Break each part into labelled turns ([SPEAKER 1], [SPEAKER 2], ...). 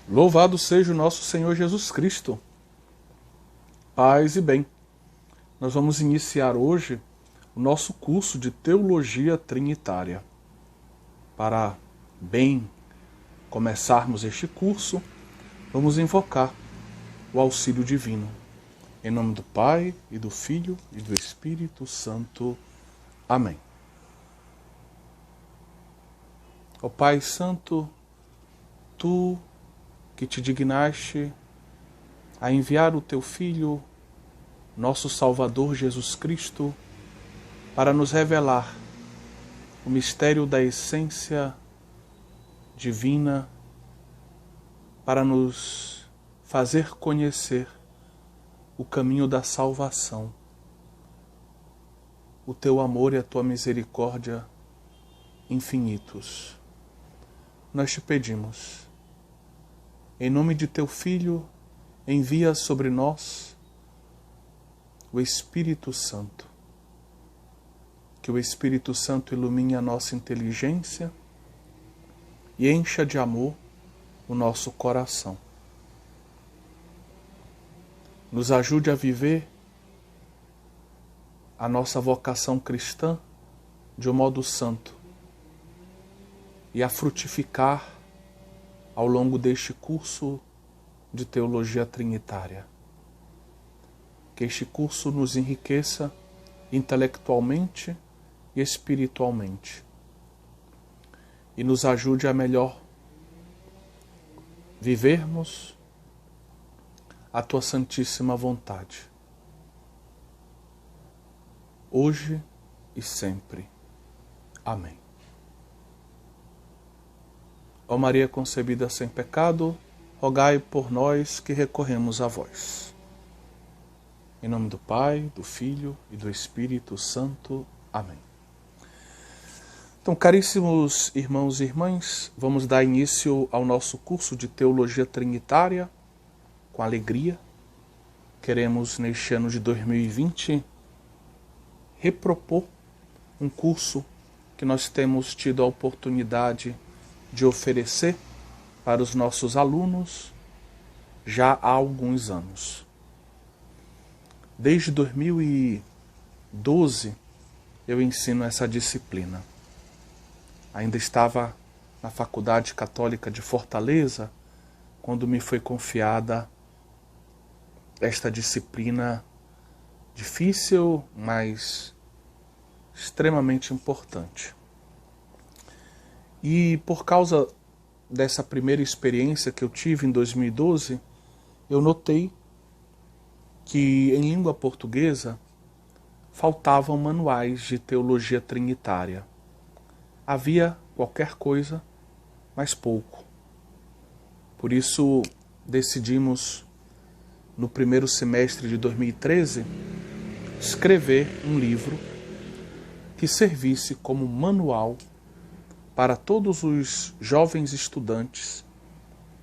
[SPEAKER 1] Louvado seja o nosso Senhor Jesus Cristo. Paz e bem. Nós vamos iniciar hoje o nosso curso de Teologia Trinitária. Para bem começarmos este curso, vamos invocar o auxílio divino. Em nome do Pai, e do Filho, e do Espírito Santo. Amém. Ó Pai Santo, Tu que te dignaste a enviar o Teu Filho, nosso Salvador Jesus Cristo, para nos revelar o mistério da essência divina, para nos fazer conhecer o caminho da salvação, o Teu amor e a Tua misericórdia infinitos. Nós te pedimos, em nome de Teu Filho, envia sobre nós o Espírito Santo. Que o Espírito Santo ilumine a nossa inteligência e encha de amor o nosso coração. Nos ajude a viver a nossa vocação cristã de um modo santo e a frutificar ao longo deste curso de Teologia Trinitária. Que este curso nos enriqueça intelectualmente e espiritualmente e nos ajude a melhor vivermos a Tua santíssima vontade, hoje e sempre. Amém. Ó Maria concebida sem pecado, rogai por nós que recorremos a vós. Em nome do Pai, do Filho e do Espírito Santo. Amém. Então, caríssimos irmãos e irmãs, vamos dar início ao nosso curso de Teologia Trinitária com alegria. Queremos, neste ano de 2020, repropor um curso que nós temos tido a oportunidade de oferecer para os nossos alunos já há alguns anos. Desde 2012 eu ensino essa disciplina. Ainda estava na Faculdade Católica de Fortaleza quando me foi confiada esta disciplina difícil, mas extremamente importante. E por causa dessa primeira experiência que eu tive em 2012, eu notei que em língua portuguesa faltavam manuais de teologia trinitária. Havia qualquer coisa, mas pouco. Por isso decidimos, no primeiro semestre de 2013, escrever um livro que servisse como manual para todos os jovens estudantes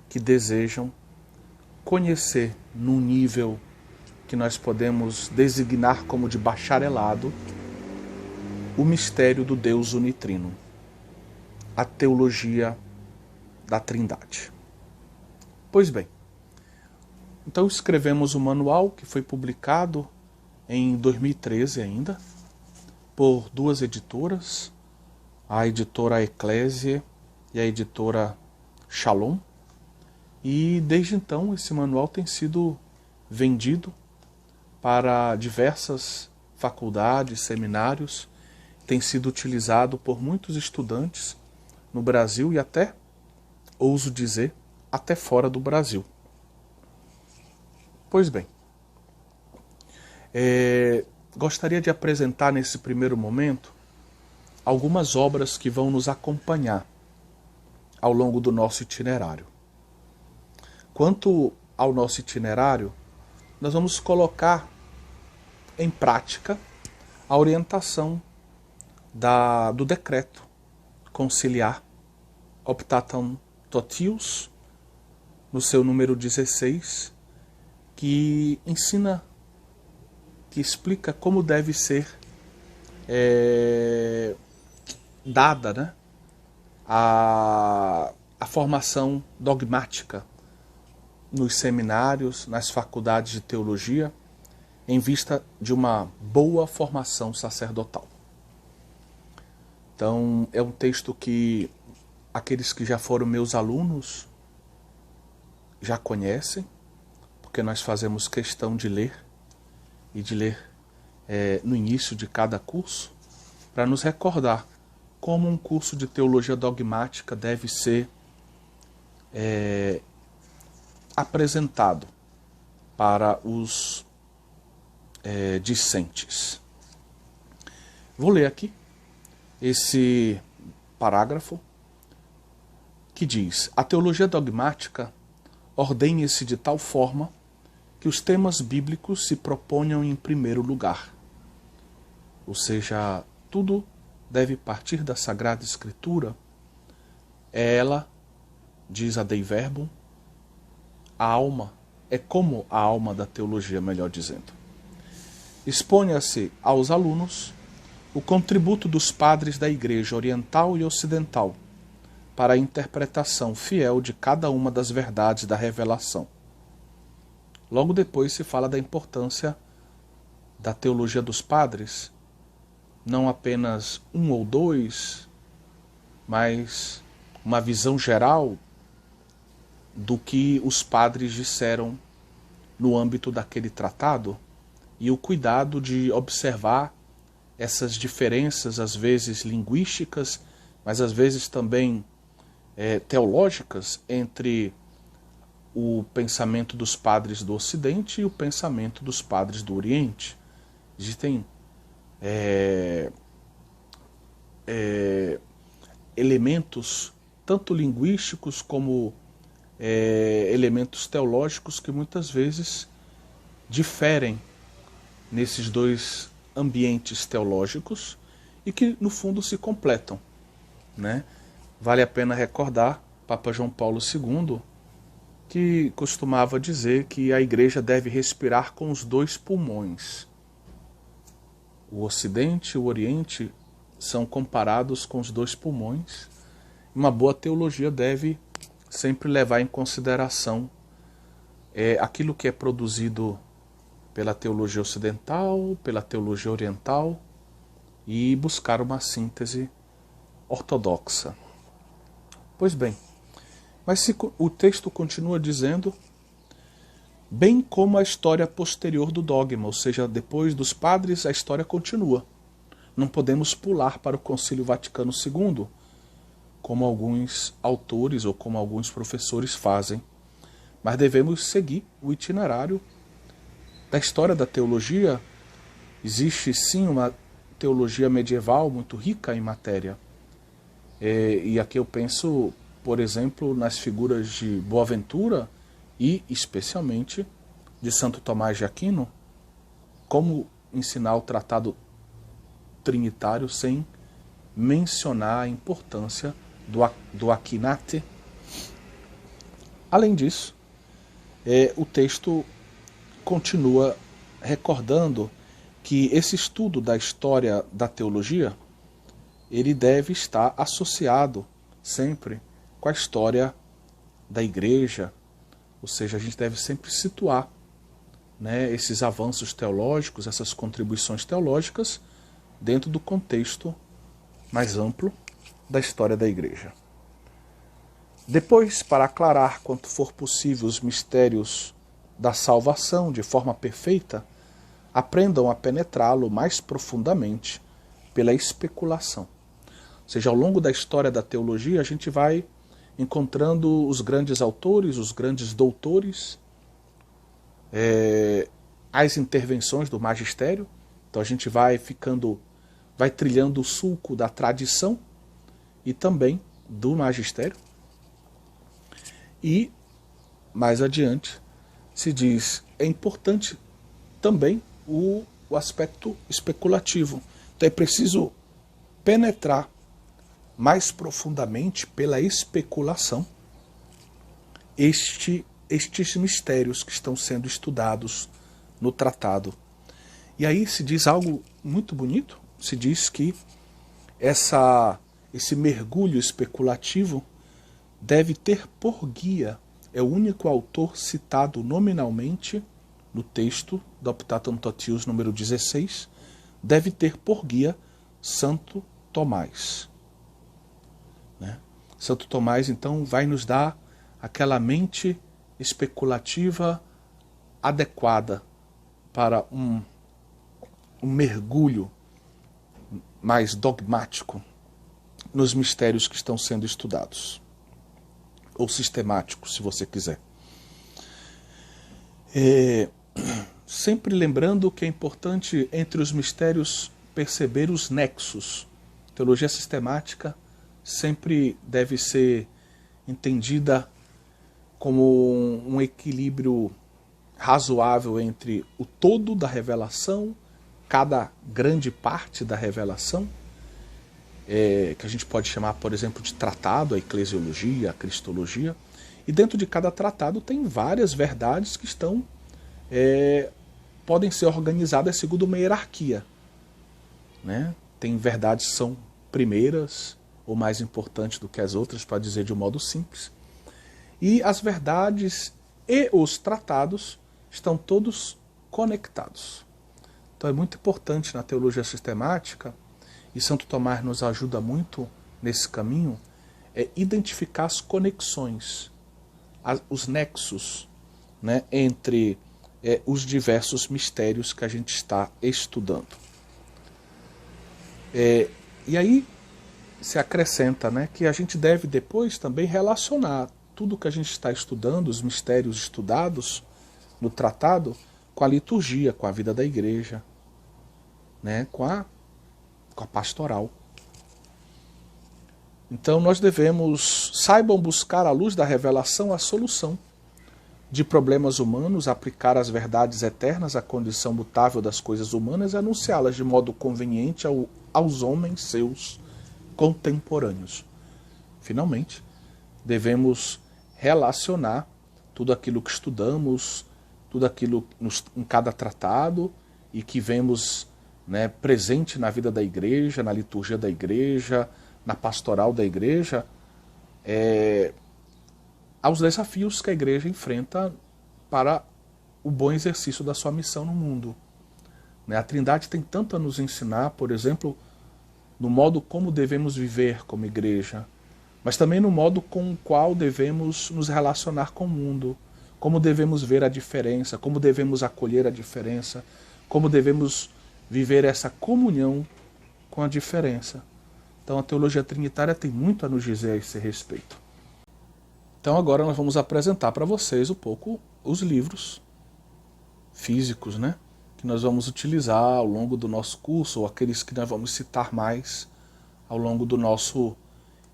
[SPEAKER 1] que desejam conhecer num nível que nós podemos designar como de bacharelado o mistério do Deus unitrino, a teologia da Trindade. Pois bem, então escrevemos o manual que foi publicado em 2013 ainda, por duas editoras, a editora Eclésia e a editora Shalom. E desde então esse manual tem sido vendido para diversas faculdades, seminários, tem sido utilizado por muitos estudantes no Brasil e até, ouso dizer, até fora do Brasil. Pois bem, gostaria de apresentar nesse primeiro momento algumas obras que vão nos acompanhar ao longo do nosso itinerário. Quanto ao nosso itinerário, nós vamos colocar em prática a orientação do decreto conciliar Optatam Totius, no seu número 16, que ensina, que explica como deve ser dada, né, a formação dogmática nos seminários, nas faculdades de teologia, em vista de uma boa formação sacerdotal. Então, é um texto que aqueles que já foram meus alunos já conhecem, porque nós fazemos questão de ler, e de ler no início de cada curso, para nos recordar como um curso de teologia dogmática deve ser apresentado para os discentes. Vou ler aqui esse parágrafo que diz: a teologia dogmática ordene-se de tal forma que os temas bíblicos se proponham em primeiro lugar. Ou seja, tudo deve partir da Sagrada Escritura. É ela, diz a Dei Verbum, a alma, é como a alma da teologia, melhor dizendo. Exponha-se aos alunos o contributo dos padres da Igreja Oriental e Ocidental para a interpretação fiel de cada uma das verdades da revelação. Logo depois se fala da importância da teologia dos padres, não apenas um ou dois, mas uma visão geral do que os padres disseram no âmbito daquele tratado e o cuidado de observar essas diferenças, às vezes linguísticas, mas às vezes também teológicas, entre o pensamento dos padres do Ocidente e o pensamento dos padres do Oriente. Existem elementos tanto linguísticos como elementos teológicos que muitas vezes diferem nesses dois ambientes teológicos e que no fundo se completam, né? Vale a pena recordar Papa João Paulo II, que costumava dizer que a Igreja deve respirar com os dois pulmões. O Ocidente e o Oriente são comparados com os dois pulmões. Uma boa teologia deve sempre levar em consideração aquilo que é produzido pela teologia ocidental, pela teologia oriental, e buscar uma síntese ortodoxa. Pois bem, mas o texto continua dizendo, bem como a história posterior do dogma, ou seja, depois dos padres a história continua. Não podemos pular para o Concílio Vaticano II, como alguns autores ou como alguns professores fazem, mas devemos seguir o itinerário da história da teologia. Existe sim uma teologia medieval muito rica em matéria. E aqui eu penso, por exemplo, nas figuras de Boaventura e especialmente de Santo Tomás de Aquino. Como ensinar o tratado trinitário sem mencionar a importância do Aquinate? Além disso, o texto continua recordando que esse estudo da história da teologia, ele deve estar associado sempre com a história da Igreja, ou seja, a gente deve sempre situar, né, esses avanços teológicos, essas contribuições teológicas, dentro do contexto mais amplo da história da Igreja. Depois, para aclarar quanto for possível os mistérios da salvação de forma perfeita, aprendam a penetrá-lo mais profundamente pela especulação. Ou seja, ao longo da história da teologia, a gente vai encontrando os grandes autores, os grandes doutores, as intervenções do magistério. Então a gente vai trilhando o sulco da tradição e também do magistério. E mais adiante se diz, é importante também o aspecto especulativo. Então é preciso penetrar mais profundamente pela especulação estes mistérios que estão sendo estudados no tratado. E aí se diz algo muito bonito, se diz que esse mergulho especulativo deve ter por guia é o único autor citado nominalmente no texto do Optatum Totius número 16, deve ter por guia Santo Tomás. Né? Santo Tomás, então, vai nos dar aquela mente especulativa adequada para um mergulho mais dogmático nos mistérios que estão sendo estudados. Ou sistemáticos, se você quiser. Sempre lembrando que é importante, entre os mistérios, perceber os nexos. Teologia sistemática sempre deve ser entendida como um equilíbrio razoável entre o todo da revelação, cada grande parte da revelação, que a gente pode chamar, por exemplo, de tratado, a eclesiologia, a cristologia, e dentro de cada tratado tem várias verdades que podem ser organizadas segundo uma hierarquia. Né? Tem verdades que são primeiras ou mais importantes do que as outras, para dizer de um modo simples. E as verdades e os tratados estão todos conectados. Então é muito importante na teologia sistemática, e Santo Tomás nos ajuda muito nesse caminho, identificar as conexões, os nexos, né, entre os diversos mistérios que a gente está estudando. E aí se acrescenta, né, que a gente deve depois também relacionar tudo que a gente está estudando, os mistérios estudados no tratado, com a liturgia, com a vida da igreja, né, com a pastoral. Então nós saibam buscar à luz da revelação a solução de problemas humanos, aplicar as verdades eternas à condição mutável das coisas humanas e anunciá-las de modo conveniente aos homens seus contemporâneos. Finalmente, devemos relacionar tudo aquilo que estudamos, tudo aquilo em cada tratado e que vemos, né, presente na vida da igreja, na liturgia da igreja, na pastoral da igreja, aos desafios que a igreja enfrenta para o bom exercício da sua missão no mundo. A Trindade tem tanto a nos ensinar, por exemplo, no modo como devemos viver como igreja, mas também no modo com o qual devemos nos relacionar com o mundo, como devemos ver a diferença, como devemos acolher a diferença, como devemos viver essa comunhão com a diferença. Então a teologia trinitária tem muito a nos dizer a esse respeito. Então agora nós vamos apresentar para vocês um pouco os livros físicos, né, que nós vamos utilizar ao longo do nosso curso, ou aqueles que nós vamos citar mais ao longo do nosso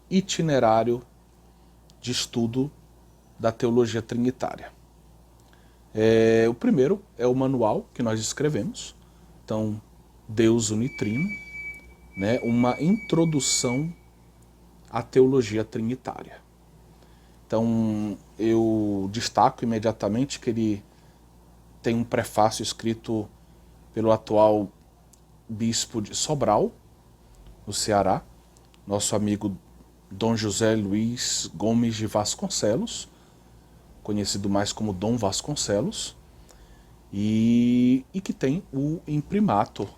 [SPEAKER 1] itinerário de estudo da teologia trinitária. O primeiro é o manual que nós escrevemos, então Deus Unitrino, né, uma introdução à teologia trinitária. Então eu destaco imediatamente que ele tem um prefácio escrito pelo atual bispo de Sobral, no Ceará, nosso amigo Dom José Luiz Gomes de Vasconcelos, conhecido mais como Dom Vasconcelos, e que tem o imprimatur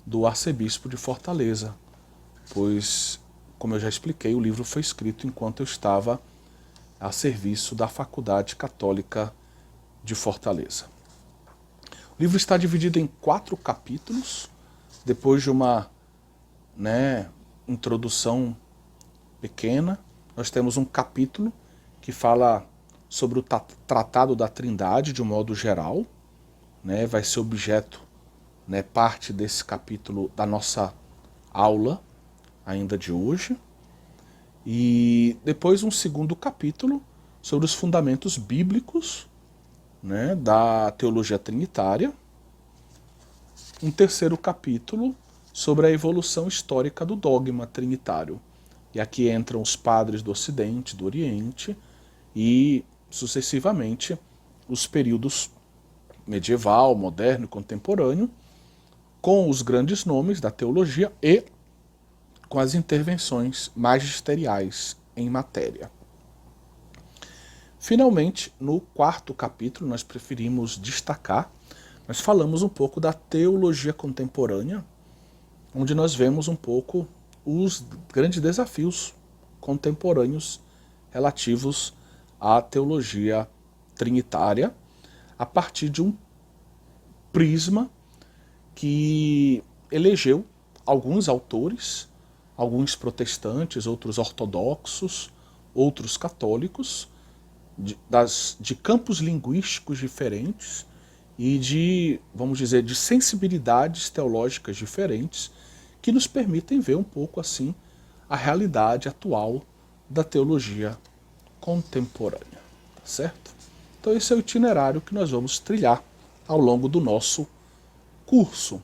[SPEAKER 1] do arcebispo de Fortaleza, pois, como eu já expliquei, o livro foi escrito enquanto eu estava a serviço da Faculdade Católica de Fortaleza. O livro está dividido em 4 capítulos, depois de uma introdução pequena. Nós temos um capítulo que fala sobre o Tratado da Trindade de um modo geral, né, vai ser objeto, né, parte desse capítulo da nossa aula ainda de hoje. E depois um segundo capítulo sobre os fundamentos bíblicos, né, da teologia trinitária. Um terceiro capítulo sobre a evolução histórica do dogma trinitário. E aqui entram os padres do Ocidente, do Oriente e, sucessivamente, os períodos medieval, moderno e contemporâneo, com os grandes nomes da teologia e com as intervenções magisteriais em matéria. Finalmente, no quarto capítulo, nós preferimos destacar, nós falamos um pouco da teologia contemporânea, onde nós vemos um pouco os grandes desafios contemporâneos relativos à teologia trinitária, a partir de um prisma que elegeu alguns autores, alguns protestantes, outros ortodoxos, outros católicos, de campos linguísticos diferentes e de, vamos dizer, de sensibilidades teológicas diferentes, que nos permitem ver um pouco assim a realidade atual da teologia contemporânea, tá certo? Então esse é o itinerário que nós vamos trilhar ao longo do nosso curso.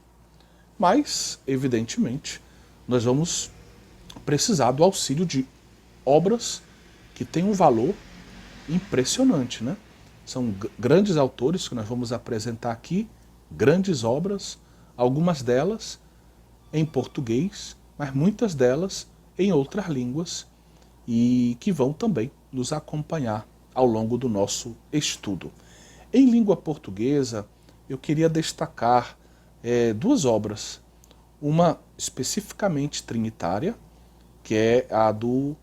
[SPEAKER 1] Mas, evidentemente, nós vamos precisar do auxílio de obras que têm um valor impressionante, né? São grandes autores que nós vamos apresentar aqui, grandes obras, algumas delas em português, mas muitas delas em outras línguas e que vão também nos acompanhar ao longo do nosso estudo. Em língua portuguesa, eu queria destacar duas obras, uma especificamente trinitária, que é a do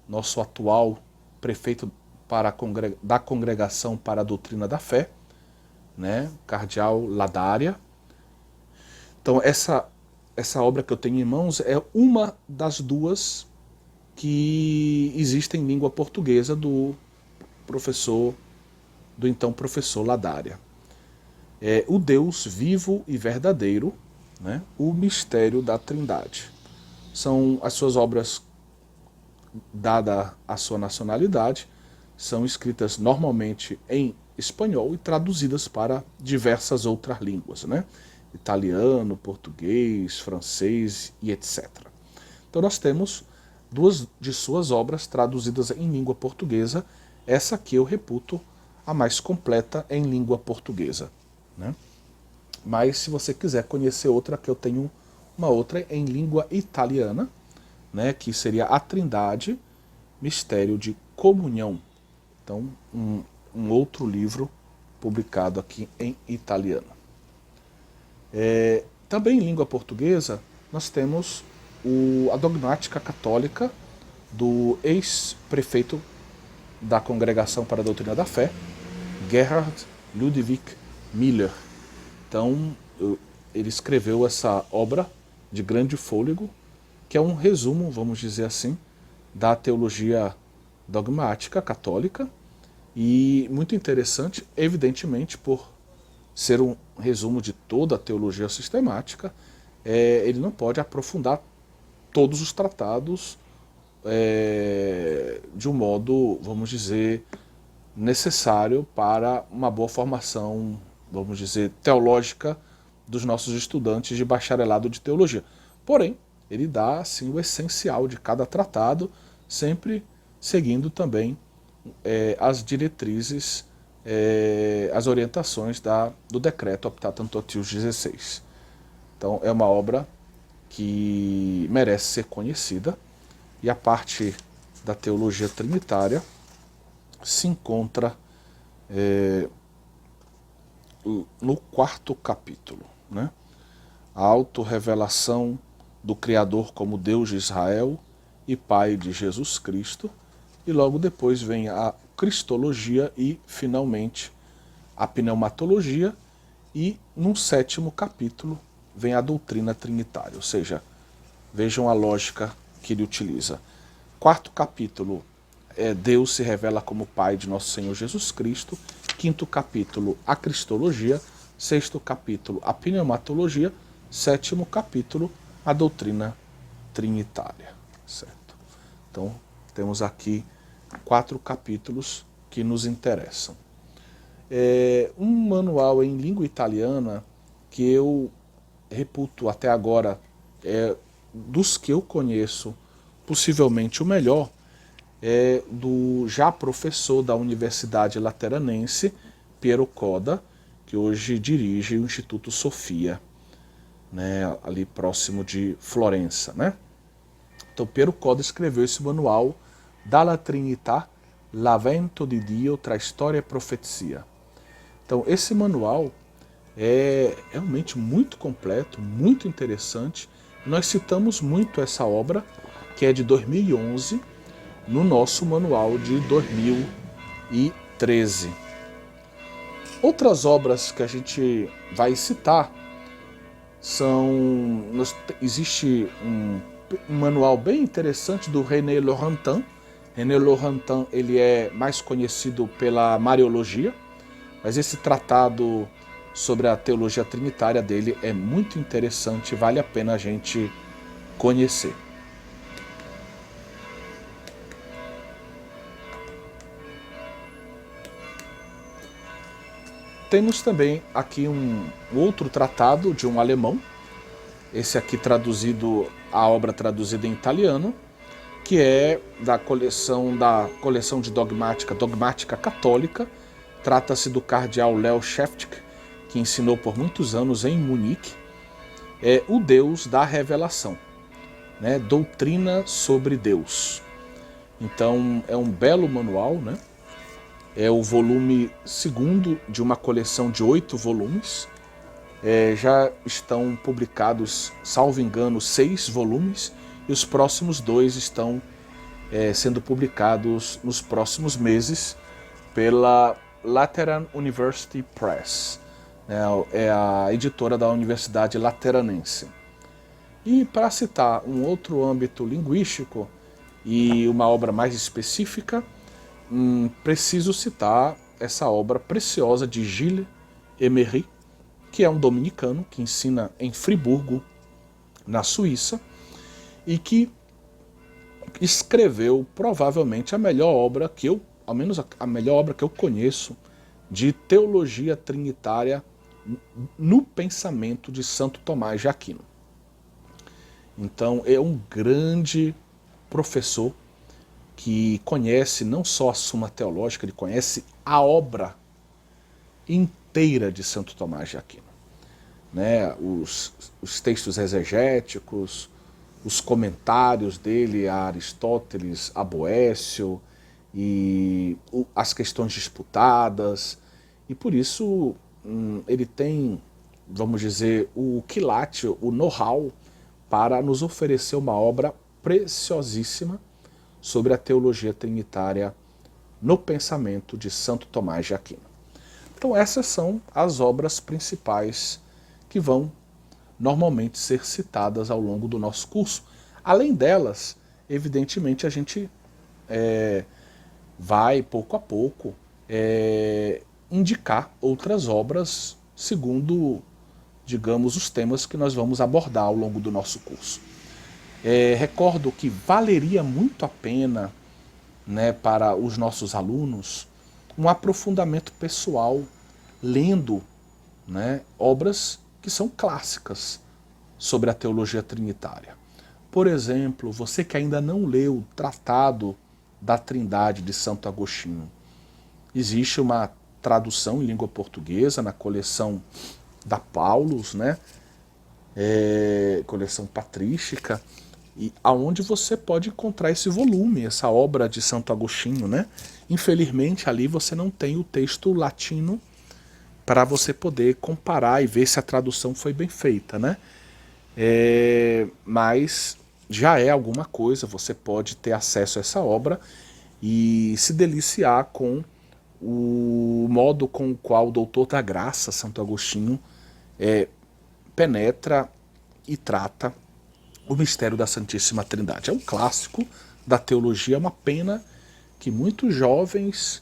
[SPEAKER 1] nosso atual prefeito da Congregação para a Doutrina da Fé, né, Cardeal Ladária. Então essa obra que eu tenho em mãos é uma das duas que existem em língua portuguesa do então professor Ladária. O Deus vivo e verdadeiro, né, o mistério da Trindade. São as suas obras, dada a sua nacionalidade, são escritas normalmente em espanhol e traduzidas para diversas outras línguas, né? Italiano, português, francês e etc. Então nós temos duas de suas obras traduzidas em língua portuguesa. Essa aqui eu reputo a mais completa em língua portuguesa, né? Mas se você quiser conhecer outra, que eu tenho uma outra em língua italiana, né, que seria A Trindade, Mistério de Comunhão. Então, um outro livro publicado aqui em italiano. Também em língua portuguesa, nós temos a Dogmática Católica do ex-prefeito da Congregação para a Doutrina da Fé, Gerhard Ludwig Müller. Então, ele escreveu essa obra de grande fôlego, que é um resumo, vamos dizer assim, da teologia dogmática católica, e muito interessante, evidentemente, por ser um resumo de toda a teologia sistemática, ele não pode aprofundar todos os tratados de um modo, vamos dizer, necessário para uma boa formação, vamos dizer, teológica dos nossos estudantes de bacharelado de teologia. Porém, ele dá assim o essencial de cada tratado, sempre seguindo também as diretrizes, as orientações do decreto Optatum Totius 16. Então é uma obra que merece ser conhecida, e a parte da teologia trinitária se encontra no quarto capítulo, né? A autorrevelação do Criador como Deus de Israel e Pai de Jesus Cristo, e logo depois vem a Cristologia e, finalmente, a Pneumatologia, e num sétimo capítulo vem a doutrina trinitária, ou seja, vejam a lógica que ele utiliza. Quarto capítulo, Deus se revela como Pai de nosso Senhor Jesus Cristo. Quinto capítulo, a Cristologia. Sexto capítulo, a Pneumatologia. Sétimo capítulo, a doutrina trinitária. Certo? Então, temos aqui 4 capítulos que nos interessam. Um manual em língua italiana que eu reputo até agora, dos que eu conheço, possivelmente o melhor, é do já professor da Universidade Lateranense, Piero Coda, que hoje dirige o Instituto Sofia, né, ali próximo de Florença, né? Então Piero Coda escreveu esse manual Dalla Trinità L'Avvento di Dio tra Storia e Profecia. Então, esse manual é realmente muito completo, muito interessante. Nós citamos muito essa obra, que é de 2011, no nosso manual de 2013. Outras obras que a gente vai citar são... Existe um manual bem interessante do René Laurentin. René Laurentin, ele é mais conhecido pela Mariologia, mas esse tratado sobre a teologia trinitária dele é muito interessante, vale a pena a gente conhecer. Temos também aqui um outro tratado de um alemão, esse aqui traduzido, a obra traduzida em italiano, que é da coleção de dogmática católica. Trata-se do cardeal Leo Schäftig, que ensinou por muitos anos em Munique, o Deus da revelação, né? Doutrina sobre Deus. Então é um belo manual, né? É o volume 2º de uma coleção de 8 volumes. Já estão publicados, salvo engano, 6 volumes, e os próximos 2 estão sendo publicados nos próximos meses pela Lateran University Press. É a editora da Universidade Lateranense. E para citar um outro âmbito linguístico e uma obra mais específica, preciso citar essa obra preciosa de Gilles Emery, que é um dominicano que ensina em Friburgo, na Suíça, e que escreveu provavelmente a melhor obra que eu, ao menos a melhor obra que eu conheço, de teologia trinitária no pensamento de Santo Tomás de Aquino. Então é um grande professor que conhece não só a Suma Teológica, ele conhece a obra inteira de Santo Tomás de Aquino, né? Os textos exegéticos, os comentários dele a Aristóteles, a Boécio, e as questões disputadas, e por isso ele tem, vamos dizer, o quilate, o know-how para nos oferecer uma obra preciosíssima sobre a teologia trinitária no pensamento de Santo Tomás de Aquino. Então essas são as obras principais que vão normalmente ser citadas ao longo do nosso curso. Além delas, evidentemente, a gente vai, pouco a pouco, indicar outras obras segundo, digamos, os temas que nós vamos abordar ao longo do nosso curso. Recordo que valeria muito a pena, né, para os nossos alunos um aprofundamento pessoal, lendo, né, obras que são clássicas sobre a teologia trinitária. Por exemplo, você que ainda não leu o Tratado da Trindade de Santo Agostinho, existe uma tradução em língua portuguesa na coleção da Paulus, né, coleção patrística, e aonde você pode encontrar esse volume, essa obra de Santo Agostinho, né? Infelizmente ali você não tem o texto latino para você poder comparar e ver se a tradução foi bem feita, né? Mas já é alguma coisa, você pode ter acesso a essa obra e se deliciar com o modo com o qual o doutor da graça, Santo Agostinho, penetra e trata o mistério da Santíssima Trindade. É um clássico da teologia, é uma pena que muitos jovens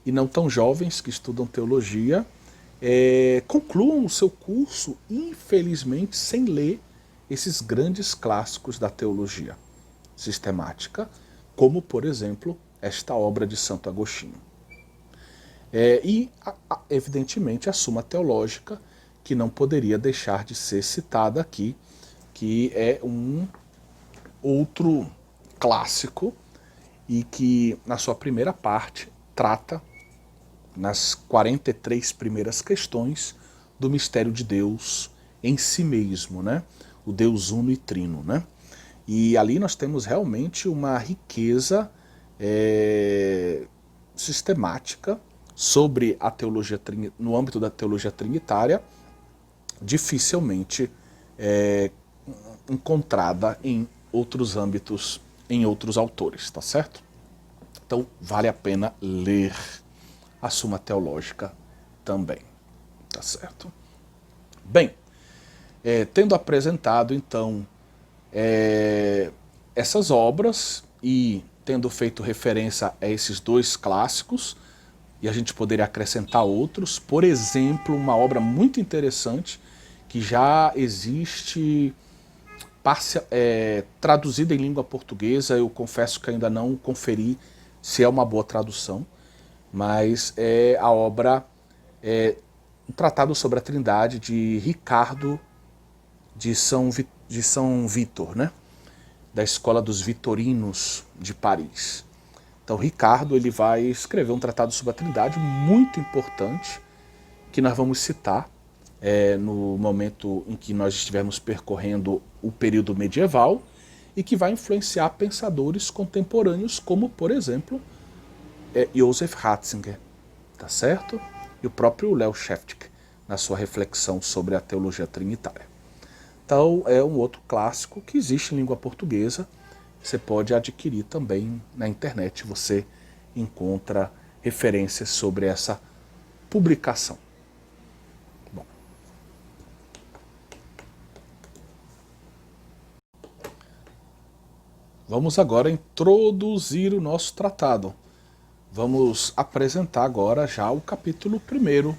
[SPEAKER 1] e não tão jovens que estudam teologia concluam o seu curso, infelizmente, sem ler esses grandes clássicos da teologia sistemática, como, por exemplo, esta obra de Santo Agostinho. Evidentemente, a Suma Teológica, que não poderia deixar de ser citada aqui, que é um outro clássico e que, na sua primeira parte, trata, nas 43 primeiras questões, do mistério de Deus em si mesmo, né? O Deus uno e trino, né? E ali nós temos realmente uma riqueza sistemática sobre a teologia, no âmbito da teologia trinitária, dificilmente encontrada em outros âmbitos, em outros autores, tá certo? Então vale a pena ler a Suma Teológica também, tá certo? Bem, tendo apresentado então essas obras e tendo feito referência a esses dois clássicos, e a gente poderia acrescentar outros, por exemplo, uma obra muito interessante que já existe traduzida em língua portuguesa. Eu confesso que ainda não conferi se é uma boa tradução, mas é a obra, um tratado sobre a Trindade de Ricardo de São Vitor, né? Da Escola dos Vitorinos de Paris. Então Ricardo ele vai escrever um tratado sobre a Trindade muito importante, que nós vamos citar no momento em que nós estivermos percorrendo o período medieval, e que vai influenciar pensadores contemporâneos como, por exemplo, Joseph Ratzinger, tá certo? E o próprio Leo Sheftik, na sua reflexão sobre a teologia trinitária. Então é um outro clássico que existe em língua portuguesa. Você pode adquirir também na internet, você encontra referências sobre essa publicação. Bom. Vamos agora introduzir o nosso tratado. Vamos apresentar agora já o capítulo 1º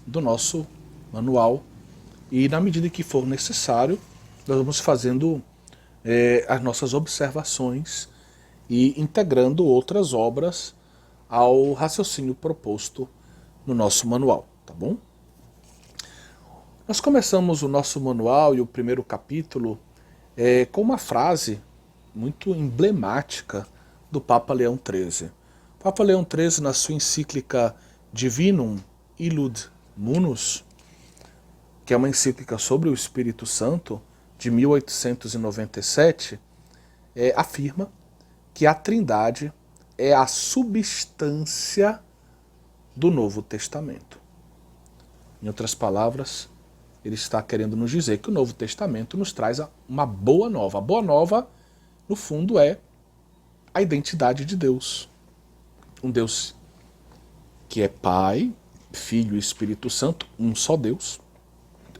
[SPEAKER 1] do nosso manual, e na medida que for necessário, nós vamos fazendo as nossas observações e integrando outras obras ao raciocínio proposto no nosso manual, tá bom? Nós começamos o nosso manual e o primeiro capítulo com uma frase muito emblemática do Papa Leão XIII. O Papa Leão XIII, na sua encíclica Divinum Illud Munus, que é uma encíclica sobre o Espírito Santo, de 1897, afirma que a Trindade é a substância do Novo Testamento. Em outras palavras, ele está querendo nos dizer que o Novo Testamento nos traz uma boa nova. A boa nova, no fundo, é a identidade de Deus. Um Deus que é Pai, Filho e Espírito Santo, um só Deus,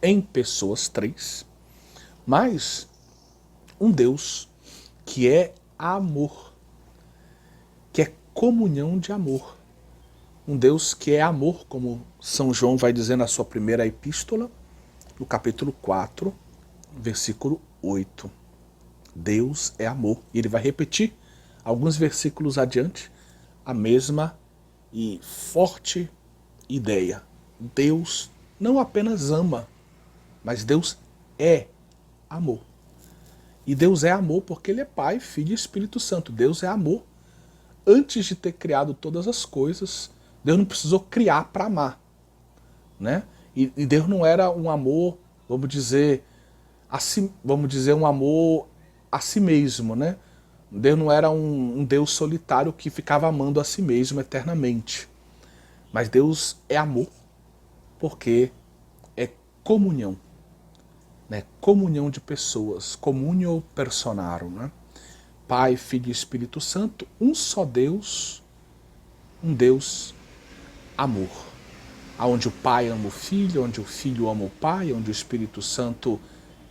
[SPEAKER 1] em pessoas três, mas um Deus que é amor, que é comunhão de amor. Um Deus que é amor, como São João vai dizer na sua primeira epístola, no capítulo 4, versículo 8. Deus é amor. E ele vai repetir, alguns versículos adiante, a mesma e forte ideia. Deus não apenas ama, mas Deus é amor. E Deus é amor porque ele é Pai, Filho e Espírito Santo. Deus é amor. Antes de ter criado todas as coisas, Deus não precisou criar para amar, né? E Deus não era um amor, vamos dizer um amor a si mesmo, né? Deus não era um Deus solitário que ficava amando a si mesmo eternamente. Mas Deus é amor porque é comunhão, né? Comunhão de pessoas, communio personarum, né? Pai, Filho e Espírito Santo, um só Deus, um Deus amor. Onde o Pai ama o Filho, onde o Filho ama o Pai, onde o Espírito Santo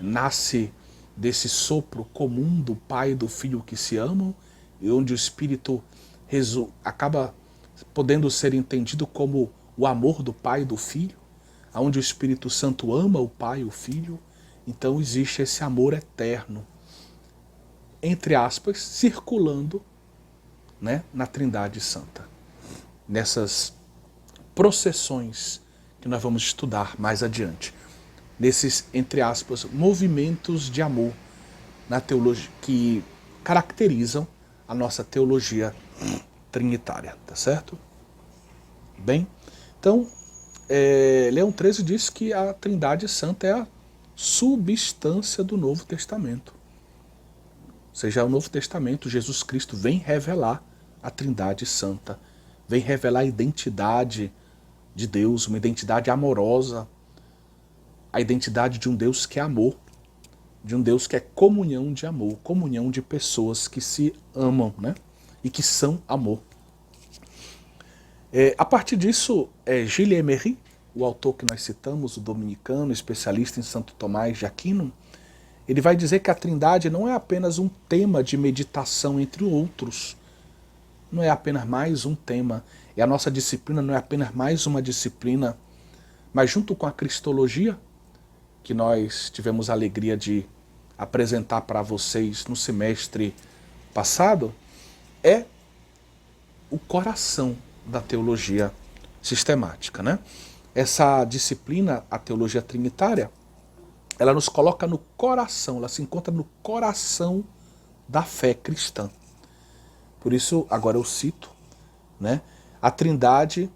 [SPEAKER 1] nasce desse sopro comum do Pai e do Filho que se amam, e onde o Espírito acaba podendo ser entendido como o amor do Pai e do Filho, onde o Espírito Santo ama o Pai e o Filho. Então existe esse amor eterno, entre aspas, circulando, né, na Trindade Santa. Nessas processões que nós vamos estudar mais adiante. Nesses, entre aspas, movimentos de amor na teologia que caracterizam a nossa teologia trinitária, tá certo? Bem, então, Leão XIII diz que a Trindade Santa é a substância do Novo Testamento. Ou seja, o Novo Testamento, Jesus Cristo vem revelar a Trindade Santa, vem revelar a identidade de Deus, uma identidade amorosa, a identidade de um Deus que é amor, de um Deus que é comunhão de amor, comunhão de pessoas que se amam, né? E que são amor. A partir disso, Gilles Emery, o autor que nós citamos, o dominicano, especialista em Santo Tomás de Aquino, ele vai dizer que a Trindade não é apenas um tema de meditação entre outros, não é apenas mais um tema, e a nossa disciplina não é apenas mais uma disciplina, mas junto com a Cristologia, que nós tivemos a alegria de apresentar para vocês no semestre passado, é o coração da teologia sistemática, né? Essa disciplina, a teologia trinitária, ela nos coloca no coração, ela se encontra no coração da fé cristã. Por isso, agora eu cito, né? A Trindade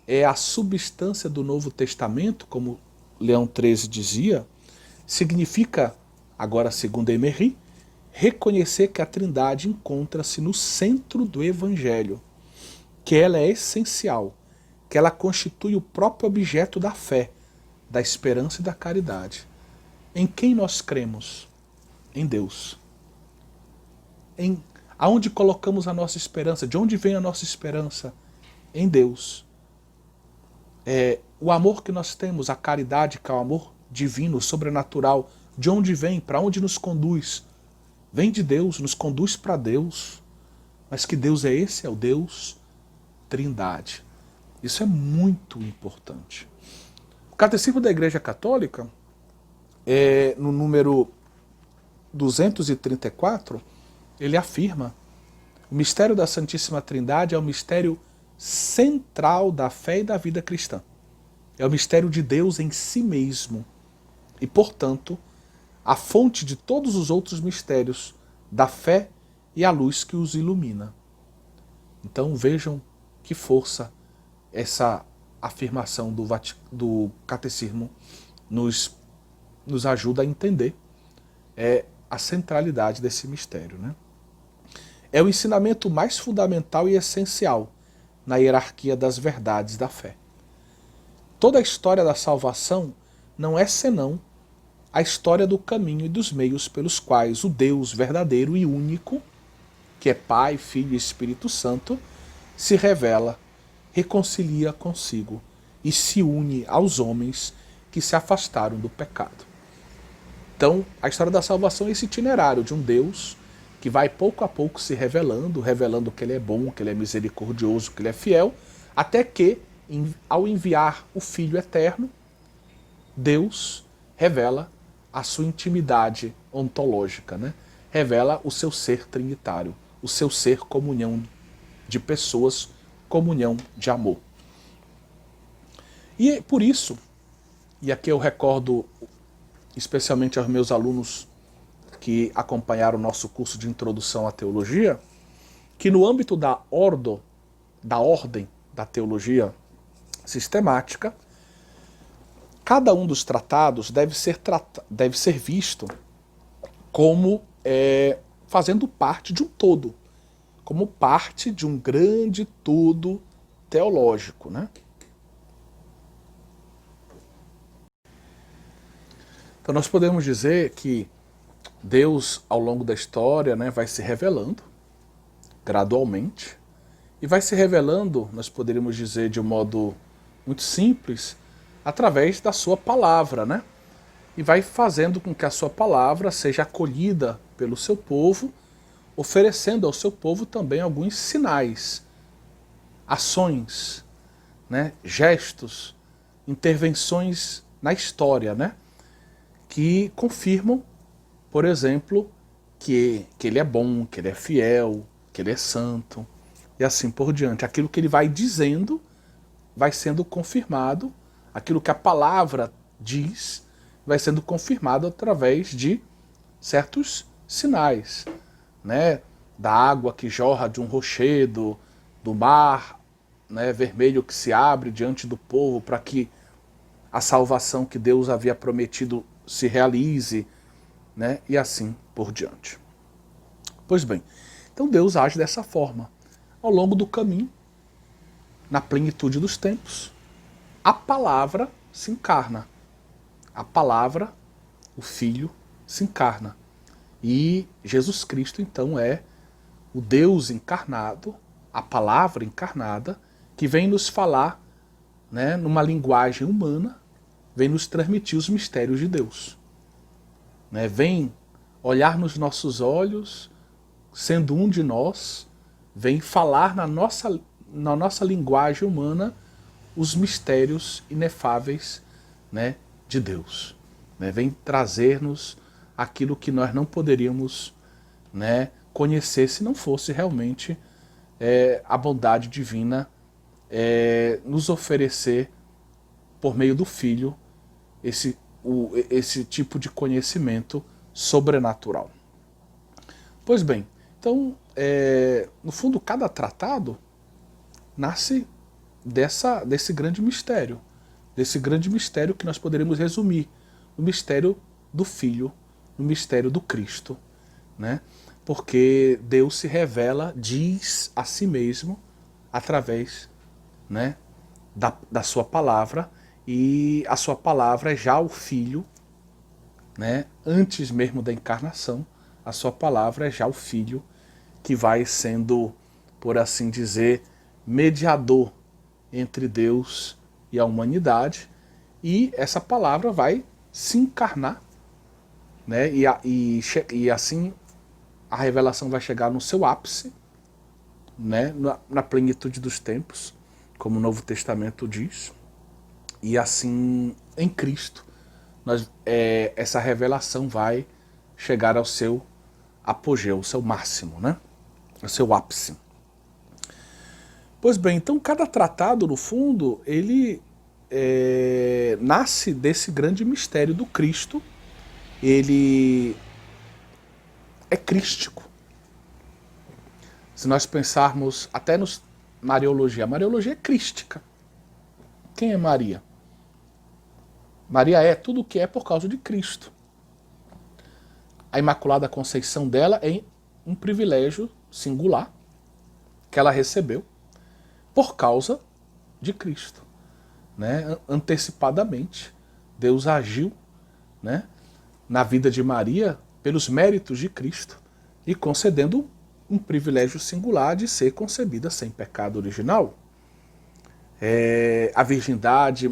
[SPEAKER 1] é a substância do Novo Testamento, como Leão XIII dizia, significa, agora segundo Emery, reconhecer que a Trindade encontra-se no centro do Evangelho, que ela é essencial, que ela constitui o próprio objeto da fé, da esperança e da caridade. Em quem nós cremos? Em Deus. Aonde colocamos a nossa esperança? De onde vem a nossa esperança? Em Deus. O amor que nós temos, a caridade, que é o amor divino, sobrenatural, de onde vem? Para onde nos conduz? Vem de Deus, nos conduz para Deus. Mas que Deus é esse? É o Deus Trindade. Isso é muito importante. O Catecismo da Igreja Católica, no número 234, ele afirma: o mistério da Santíssima Trindade é o mistério central da fé e da vida cristã. É o mistério de Deus em si mesmo. E, portanto, a fonte de todos os outros mistérios da fé e a luz que os ilumina. Então vejam que força essa afirmação do Catecismo nos ajuda a entender a centralidade desse mistério, né? É o ensinamento mais fundamental e essencial na hierarquia das verdades da fé. Toda a história da salvação não é senão a história do caminho e dos meios pelos quais o Deus verdadeiro e único, que é Pai, Filho e Espírito Santo, se revela, reconcilia consigo e se une aos homens que se afastaram do pecado. Então, a história da salvação é esse itinerário de um Deus que vai pouco a pouco se revelando que ele é bom, que ele é misericordioso, que ele é fiel, até que, ao enviar o Filho eterno, Deus revela a sua intimidade ontológica, né? Revela o seu ser trinitário, o seu ser comunhão de pessoas, comunhão de amor. E por isso, e aqui eu recordo especialmente aos meus alunos que acompanharam o nosso curso de introdução à teologia, que no âmbito da ordem da teologia sistemática, cada um dos tratados deve ser visto como fazendo parte de um todo, como parte de um grande todo teológico, né? Então nós podemos dizer que Deus, ao longo da história, né, vai se revelando gradualmente, e vai se revelando, nós poderíamos dizer de um modo muito simples, através da sua palavra, né? E vai fazendo com que a sua palavra seja acolhida pelo seu povo, oferecendo ao seu povo também alguns sinais, ações, né, gestos, intervenções na história, né, que confirmam, por exemplo, que ele é bom, que ele é fiel, que ele é santo, e assim por diante. Aquilo que ele vai dizendo vai sendo confirmado, aquilo que a palavra diz vai sendo confirmado através de certos sinais, né? Da água que jorra de um rochedo, do mar, né, vermelho que se abre diante do povo para que a salvação que Deus havia prometido se realize, né, e assim por diante. Pois bem, então Deus age dessa forma. Ao longo do caminho, na plenitude dos tempos, a palavra se encarna. A palavra, o Filho, se encarna. E Jesus Cristo, então, é o Deus encarnado, a palavra encarnada, que vem nos falar, né, numa linguagem humana, vem nos transmitir os mistérios de Deus. Né, vem olhar nos nossos olhos, sendo um de nós, vem falar na nossa linguagem humana os mistérios inefáveis, né, de Deus. Né, vem trazer-nos aquilo que nós não poderíamos, né, conhecer se não fosse realmente a bondade divina nos oferecer, por meio do Filho, esse tipo de conhecimento sobrenatural. Pois bem, então, no fundo, cada tratado nasce desse grande mistério que nós poderíamos resumir no mistério do Filho, no mistério do Cristo, né? Porque Deus se revela, diz a si mesmo, através, né, da sua palavra, e a sua palavra é já o Filho, né? Antes mesmo da encarnação, a sua palavra é já o Filho, que vai sendo, por assim dizer, mediador entre Deus e a humanidade, e essa palavra vai se encarnar, né? E assim a revelação vai chegar no seu ápice, né? Na plenitude dos tempos, como o Novo Testamento diz, e assim em Cristo essa revelação vai chegar ao seu apogeu, ao seu máximo, né? Ao seu ápice. Pois bem, então cada tratado, no fundo, ele nasce desse grande mistério do Cristo. Ele é crístico. Se nós pensarmos até nos Mariologia, a Mariologia é crística. Quem é Maria? Maria é tudo o que é por causa de Cristo. A Imaculada Conceição dela é um privilégio singular que ela recebeu por causa de Cristo. Né? Antecipadamente, Deus agiu, né, na vida de Maria pelos méritos de Cristo e concedendo um privilégio singular de ser concebida sem pecado original. A virgindade,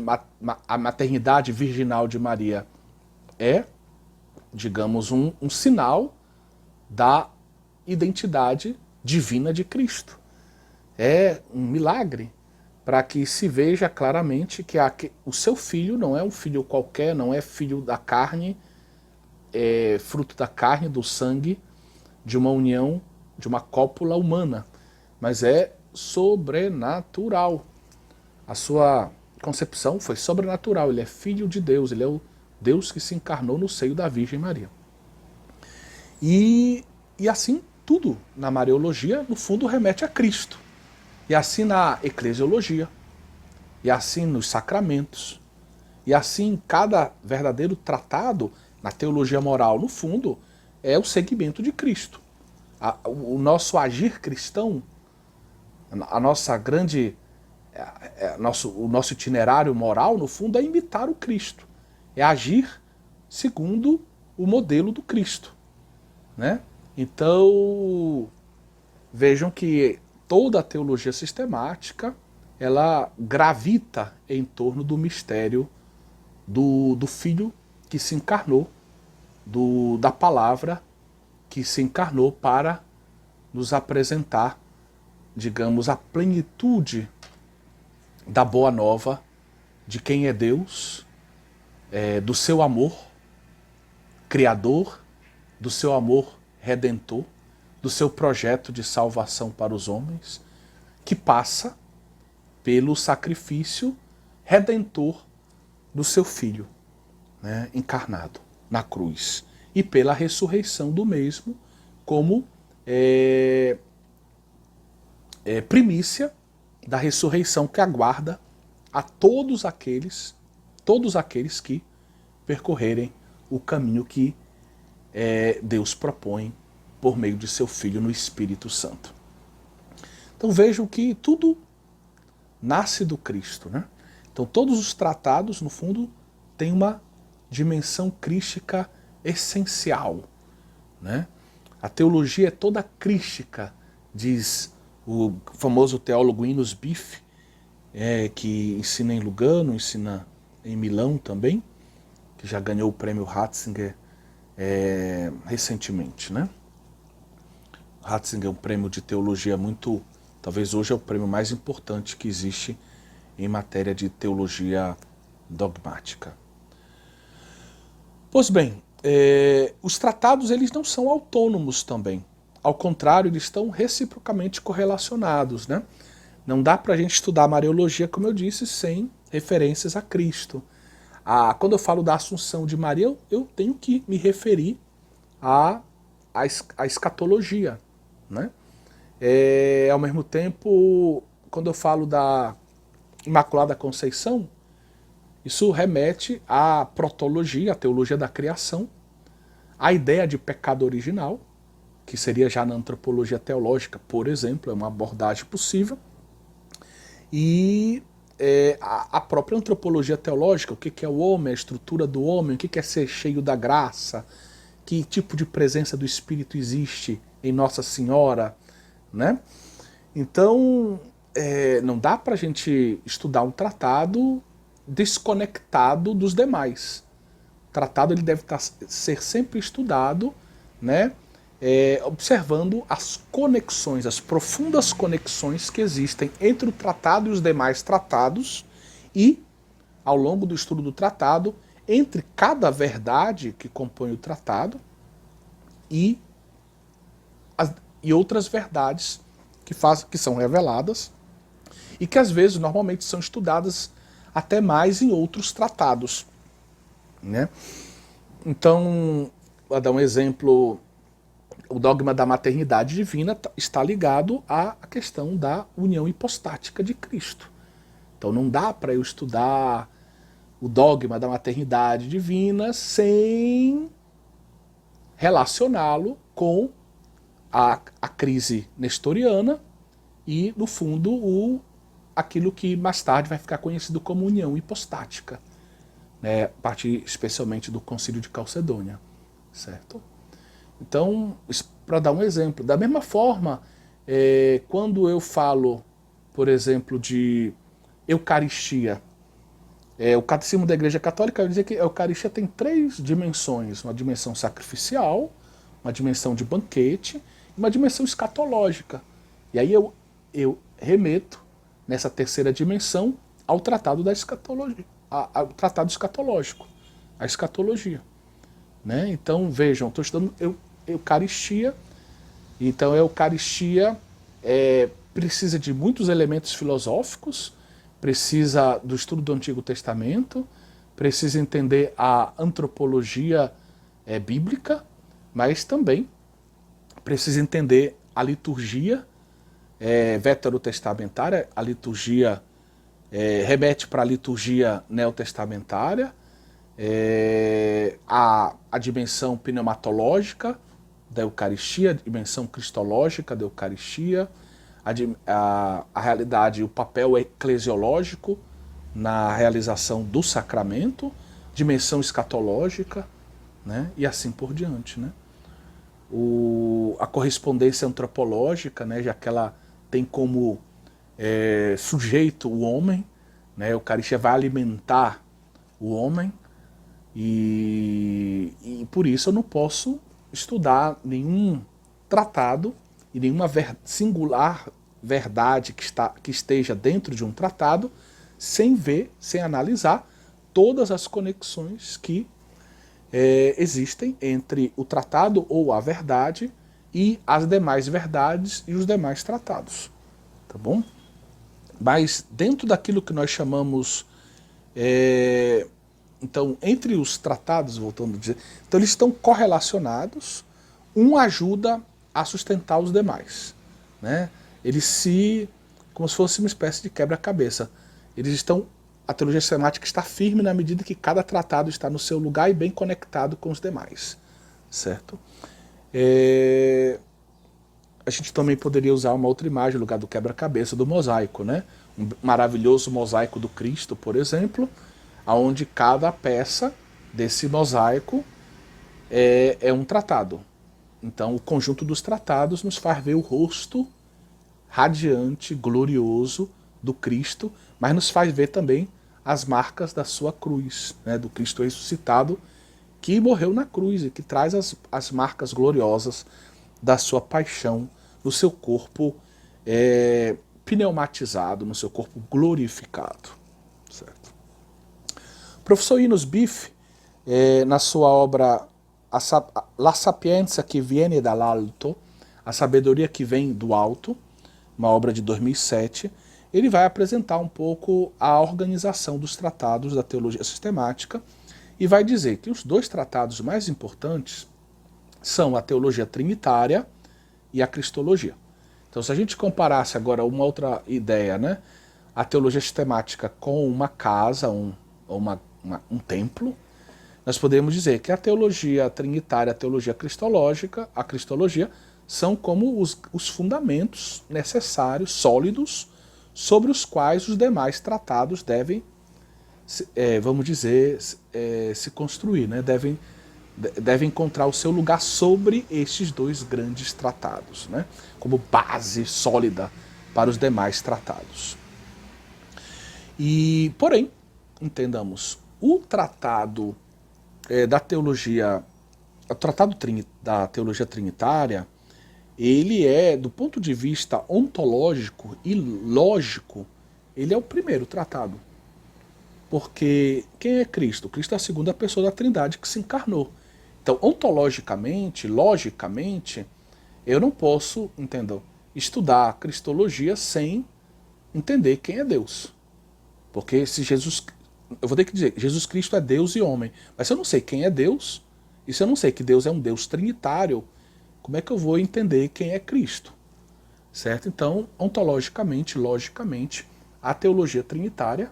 [SPEAKER 1] a maternidade virginal de Maria é, digamos, um sinal da identidade divina de Cristo. É um milagre para que se veja claramente que o seu filho não é um filho qualquer, não é filho da carne, fruto da carne, do sangue, de uma união, de uma cópula humana, mas é sobrenatural. A sua concepção foi sobrenatural, ele é filho de Deus, ele é o Deus que se encarnou no seio da Virgem Maria. E assim, tudo na Mariologia, no fundo, remete a Cristo. E assim na eclesiologia, e assim nos sacramentos, e assim cada verdadeiro tratado na teologia moral, no fundo, é o segmento de Cristo. O nosso agir cristão, a nossa grande, o nosso itinerário moral, no fundo, é imitar o Cristo. É agir segundo o modelo do Cristo. Né? Então, vejam que toda a teologia sistemática, ela gravita em torno do mistério do Filho que se encarnou, da palavra que se encarnou para nos apresentar, digamos, a plenitude da boa nova de quem é Deus, do seu amor criador, do seu amor redentor, do seu projeto de salvação para os homens, que passa pelo sacrifício redentor do seu Filho, né, encarnado na cruz, e pela ressurreição do mesmo como primícia da ressurreição que aguarda a todos aqueles que percorrerem o caminho que Deus propõe por meio de seu Filho no Espírito Santo. Então vejam que tudo nasce do Cristo, né? Então todos os tratados, no fundo, têm uma dimensão crística essencial, né? A teologia é toda crística, diz o famoso teólogo Enos Biff, que ensina em Lugano, ensina em Milão também, que já ganhou o prêmio Ratzinger recentemente, né? Ratzinger é um prêmio de teologia muito, talvez hoje é o prêmio mais importante que existe em matéria de teologia dogmática. Pois bem, os tratados eles não são autônomos também. Ao contrário, eles estão reciprocamente correlacionados, né? Não dá para a gente estudar Mariologia, como eu disse, sem referências a Cristo. Quando eu falo da Assunção de Maria, eu tenho que me referir à escatologia, né? Ao mesmo tempo, quando eu falo da Imaculada Conceição, isso remete à protologia, à teologia da criação, à ideia de pecado original, que seria já na antropologia teológica, por exemplo, é uma abordagem possível, e a própria antropologia teológica, o que é o homem, a estrutura do homem, o que é ser cheio da graça, que tipo de presença do Espírito existe em Nossa Senhora, né? Então, não dá para a gente estudar um tratado desconectado dos demais. O tratado ele deve ser sempre estudado, né? Observando as conexões, as profundas conexões que existem entre o tratado e os demais tratados e, ao longo do estudo do tratado, entre cada verdade que compõe o tratado e outras verdades que são reveladas e que às vezes normalmente são estudadas até mais em outros tratados, né? Então, vou dar um exemplo. O dogma da maternidade divina está ligado à questão da união hipostática de Cristo. Então não dá para eu estudar o dogma da maternidade divina sem relacioná-lo com a crise nestoriana e, no fundo, aquilo que mais tarde vai ficar conhecido como união hipostática, né, a partir especialmente do Concílio de Calcedônia, certo? Então, para dar um exemplo, da mesma forma, quando eu falo, por exemplo, de Eucaristia, o Catecismo da Igreja Católica vai dizer que a Eucaristia tem 3 dimensões: uma dimensão sacrificial, uma dimensão de banquete e uma dimensão escatológica. E aí eu remeto, nessa terceira dimensão, ao tratado da escatologia, ao tratado escatológico, a escatologia. Né? Então, vejam, estou estudando Eucaristia, então a Eucaristia precisa de muitos elementos filosóficos, precisa do estudo do Antigo Testamento, precisa entender a antropologia bíblica, mas também precisa entender a liturgia veterotestamentária, a liturgia remete para a liturgia neotestamentária, a dimensão pneumatológica da Eucaristia, a dimensão cristológica da Eucaristia, a realidade, o papel eclesiológico na realização do sacramento, dimensão escatológica, né, e assim por diante. Né? A correspondência antropológica, né, já que ela tem como sujeito o homem, né, a Eucaristia vai alimentar o homem, e por isso eu não posso estudar nenhum tratado e nenhuma singular verdade que esteja dentro de um tratado sem ver, sem analisar todas as conexões que existem entre o tratado ou a verdade e as demais verdades e os demais tratados. Tá bom? Mas dentro daquilo que nós chamamos... Então, entre os tratados, voltando a dizer, então eles estão correlacionados, um ajuda a sustentar os demais, né? Eles como se fosse uma espécie de quebra-cabeça. A teologia sistemática está firme na medida que cada tratado está no seu lugar e bem conectado com os demais, certo? a gente também poderia usar uma outra imagem no lugar do quebra-cabeça do mosaico, né? Um maravilhoso mosaico do Cristo, por exemplo, onde cada peça desse mosaico é um tratado. Então, o conjunto dos tratados nos faz ver o rosto radiante, glorioso do Cristo, mas nos faz ver também as marcas da sua cruz, né? Do Cristo ressuscitado, que morreu na cruz e que traz as marcas gloriosas da sua paixão no seu corpo pneumatizado, no seu corpo glorificado. Certo? O professor Enos Biff, na sua obra La Sapienza que viene dall'alto, a sabedoria que vem do alto, uma obra de 2007, ele vai apresentar um pouco a organização dos tratados da teologia sistemática e vai dizer que os dois tratados mais importantes são a teologia trinitária e a cristologia. Então, se a gente comparasse agora uma outra ideia, né, a teologia sistemática com uma casa, um templo, nós podemos dizer que a teologia trinitária, a teologia cristológica, a cristologia, são como os fundamentos necessários, sólidos, sobre os quais os demais tratados devem, vamos dizer, se construir, né? Devem encontrar o seu lugar sobre estes dois grandes tratados, né? Como base sólida para os demais tratados. E, porém, entendamos, o tratado da teologia trinitária, ele do ponto de vista ontológico e lógico, ele é o primeiro tratado. Porque quem é Cristo? Cristo é a segunda pessoa da Trindade que se encarnou. Então, ontologicamente, logicamente, eu não posso, entendeu, estudar a cristologia sem entender quem é Deus. Porque se eu vou ter que dizer, Jesus Cristo é Deus e homem. Mas se eu não sei quem é Deus, e se eu não sei que Deus é um Deus trinitário, como é que eu vou entender quem é Cristo? Certo? Então, ontologicamente, logicamente, a teologia trinitária,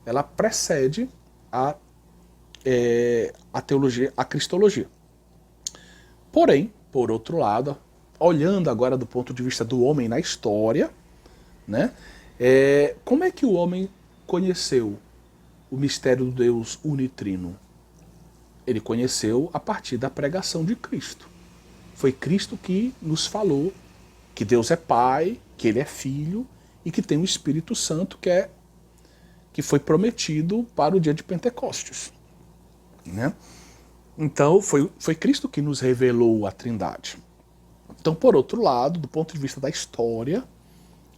[SPEAKER 1] ela precede a teologia, a cristologia. Porém, por outro lado, olhando agora do ponto de vista do homem na história, né, como é que o homem conheceu o mistério do Deus unitrino? Ele conheceu a partir da pregação de Cristo. Foi Cristo que nos falou que Deus é Pai, que Ele é Filho e que tem o Espírito Santo que foi prometido para o dia de Pentecostes. Né? Então, foi Cristo que nos revelou a Trindade. Então, por outro lado, do ponto de vista da história,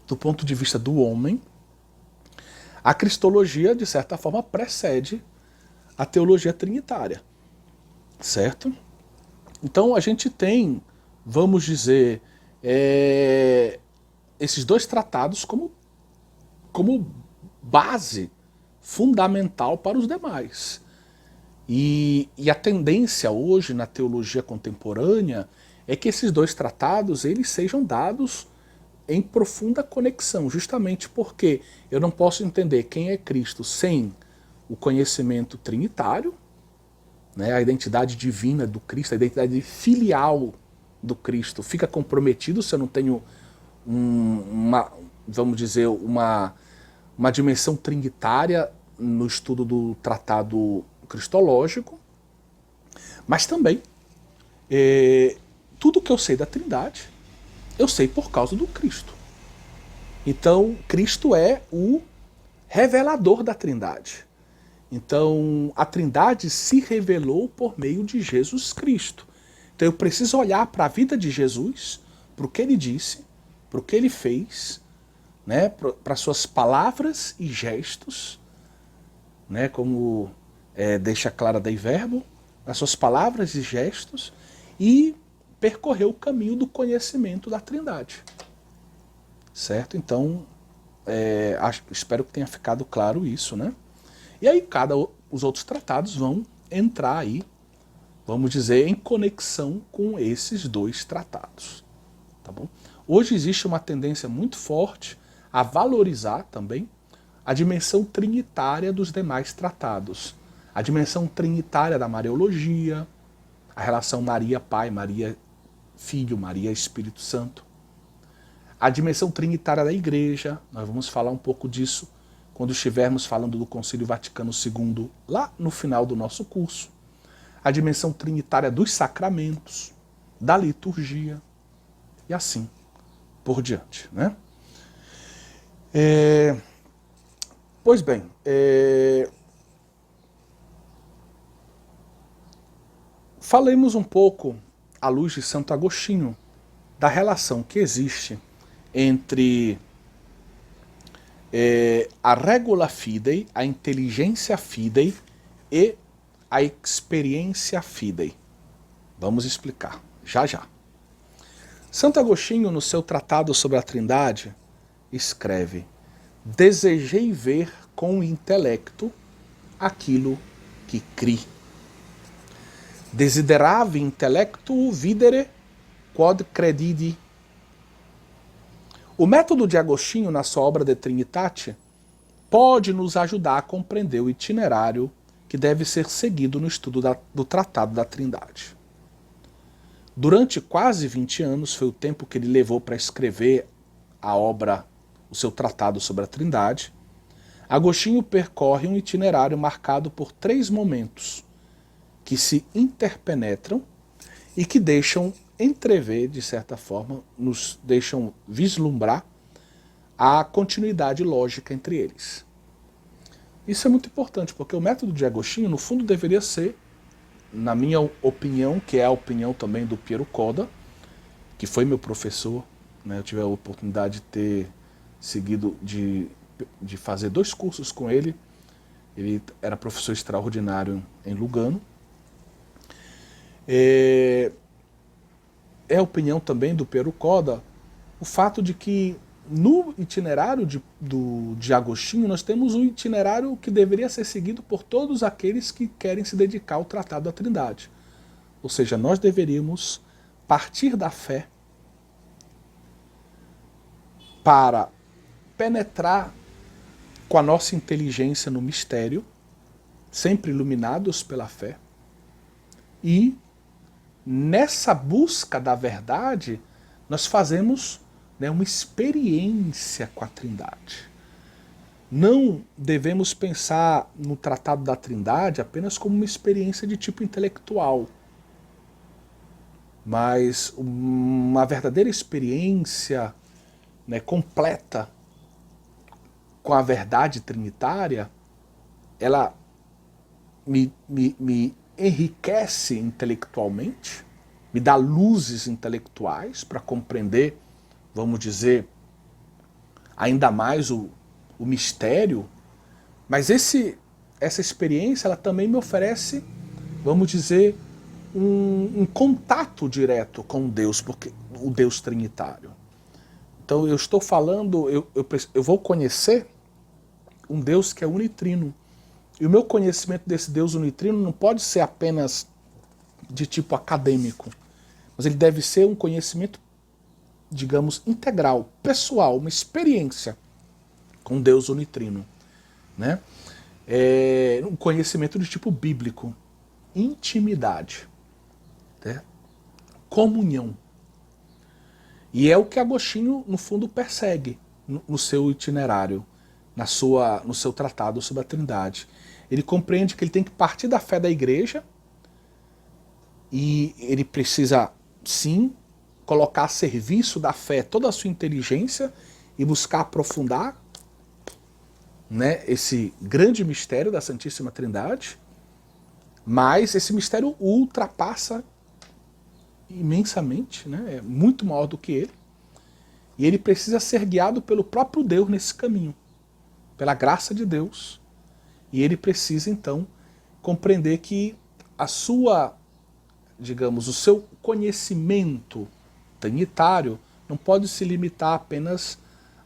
[SPEAKER 1] do ponto de vista do homem, a cristologia, de certa forma, precede a teologia trinitária. Certo? Então, a gente tem, vamos dizer, esses dois tratados como base fundamental para os demais. E a tendência hoje na teologia contemporânea é que esses dois tratados eles sejam dados em profunda conexão, justamente porque eu não posso entender quem é Cristo sem o conhecimento trinitário, né? A identidade divina do Cristo, a identidade filial do Cristo fica comprometido se eu não tenho vamos dizer, uma dimensão trinitária no estudo do tratado cristológico, mas também tudo que eu sei da Trindade, eu sei por causa do Cristo. Então, Cristo é o revelador da Trindade. Então, a Trindade se revelou por meio de Jesus Cristo. Então, eu preciso olhar para a vida de Jesus, para o que ele disse, para o que ele fez, né, para suas palavras e gestos, né, como deixa Clara Dei Verbo, as suas palavras e gestos, e percorrer o caminho do conhecimento da Trindade. Certo? Então, espero que tenha ficado claro isso, né? E aí os outros tratados vão entrar aí, vamos dizer, em conexão com esses dois tratados. Tá bom? Hoje existe uma tendência muito forte a valorizar também a dimensão trinitária dos demais tratados. A dimensão trinitária da Mariologia, a relação Maria Pai, Maria Filho, Maria Espírito Santo. a dimensão trinitária da Igreja, nós vamos falar um pouco disso quando estivermos falando do Concílio Vaticano II, lá no final do nosso curso. A dimensão trinitária dos sacramentos, da liturgia, e assim por diante, né? Pois bem, falemos um pouco, à luz de Santo Agostinho, da relação que existe entre a regula fidei, a inteligência fidei e a experiência fidei. Vamos explicar, já já. Santo Agostinho, no seu tratado sobre a Trindade, escreve: desejei ver com o intelecto aquilo que cri. Desideravi intellectu videre quod credidi. O método de Agostinho, na sua obra De Trinitate, pode nos ajudar a compreender o itinerário que deve ser seguido no estudo do Tratado da Trindade. Durante quase 20 anos foi o tempo que ele levou para escrever a obra, o seu tratado sobre a Trindade. Agostinho percorre um itinerário marcado por 3 momentos que se interpenetram e que deixam entrever, de certa forma, nos deixam vislumbrar a continuidade lógica entre eles. Isso é muito importante, porque o método de Agostinho, no fundo, deveria ser, na minha opinião, que é a opinião também do Piero Coda, que foi meu professor, né? Eu tive a oportunidade de ter seguido, de fazer 2 cursos com ele. Ele era professor extraordinário em Lugano. É a opinião também do Piero Coda o fato de que no itinerário de Agostinho nós temos um itinerário que deveria ser seguido por todos aqueles que querem se dedicar ao Tratado da Trindade. Ou seja, nós deveríamos partir da fé para penetrar com a nossa inteligência no mistério, sempre iluminados pela fé, e nessa busca da verdade nós fazemos, né, uma experiência com a Trindade. Não devemos pensar no Tratado da Trindade apenas como uma experiência de tipo intelectual, mas uma verdadeira experiência, né, completa com a verdade trinitária. Ela me enriquece intelectualmente, me dá luzes intelectuais para compreender, vamos dizer, ainda mais o mistério, mas essa experiência ela também me oferece, vamos dizer, um contato direto com Deus, porque o Deus trinitário. Então eu estou falando, eu vou conhecer um Deus que é unitrino. E o meu conhecimento desse Deus unitrino não pode ser apenas de tipo acadêmico, mas ele deve ser um conhecimento, digamos, integral, pessoal, uma experiência com Deus unitrino, né? Um conhecimento de tipo bíblico, intimidade, né? Comunhão. E é o que Agostinho, no fundo, persegue no seu itinerário, no seu tratado sobre a Trindade. Ele compreende que ele tem que partir da fé da Igreja e ele precisa, sim, colocar a serviço da fé toda a sua inteligência e buscar aprofundar, né, esse grande mistério da Santíssima Trindade, mas esse mistério o ultrapassa imensamente, né, é muito maior do que ele, e ele precisa ser guiado pelo próprio Deus nesse caminho, pela graça de Deus, e ele precisa então compreender que a sua, digamos, o seu conhecimento trinitário não pode se limitar apenas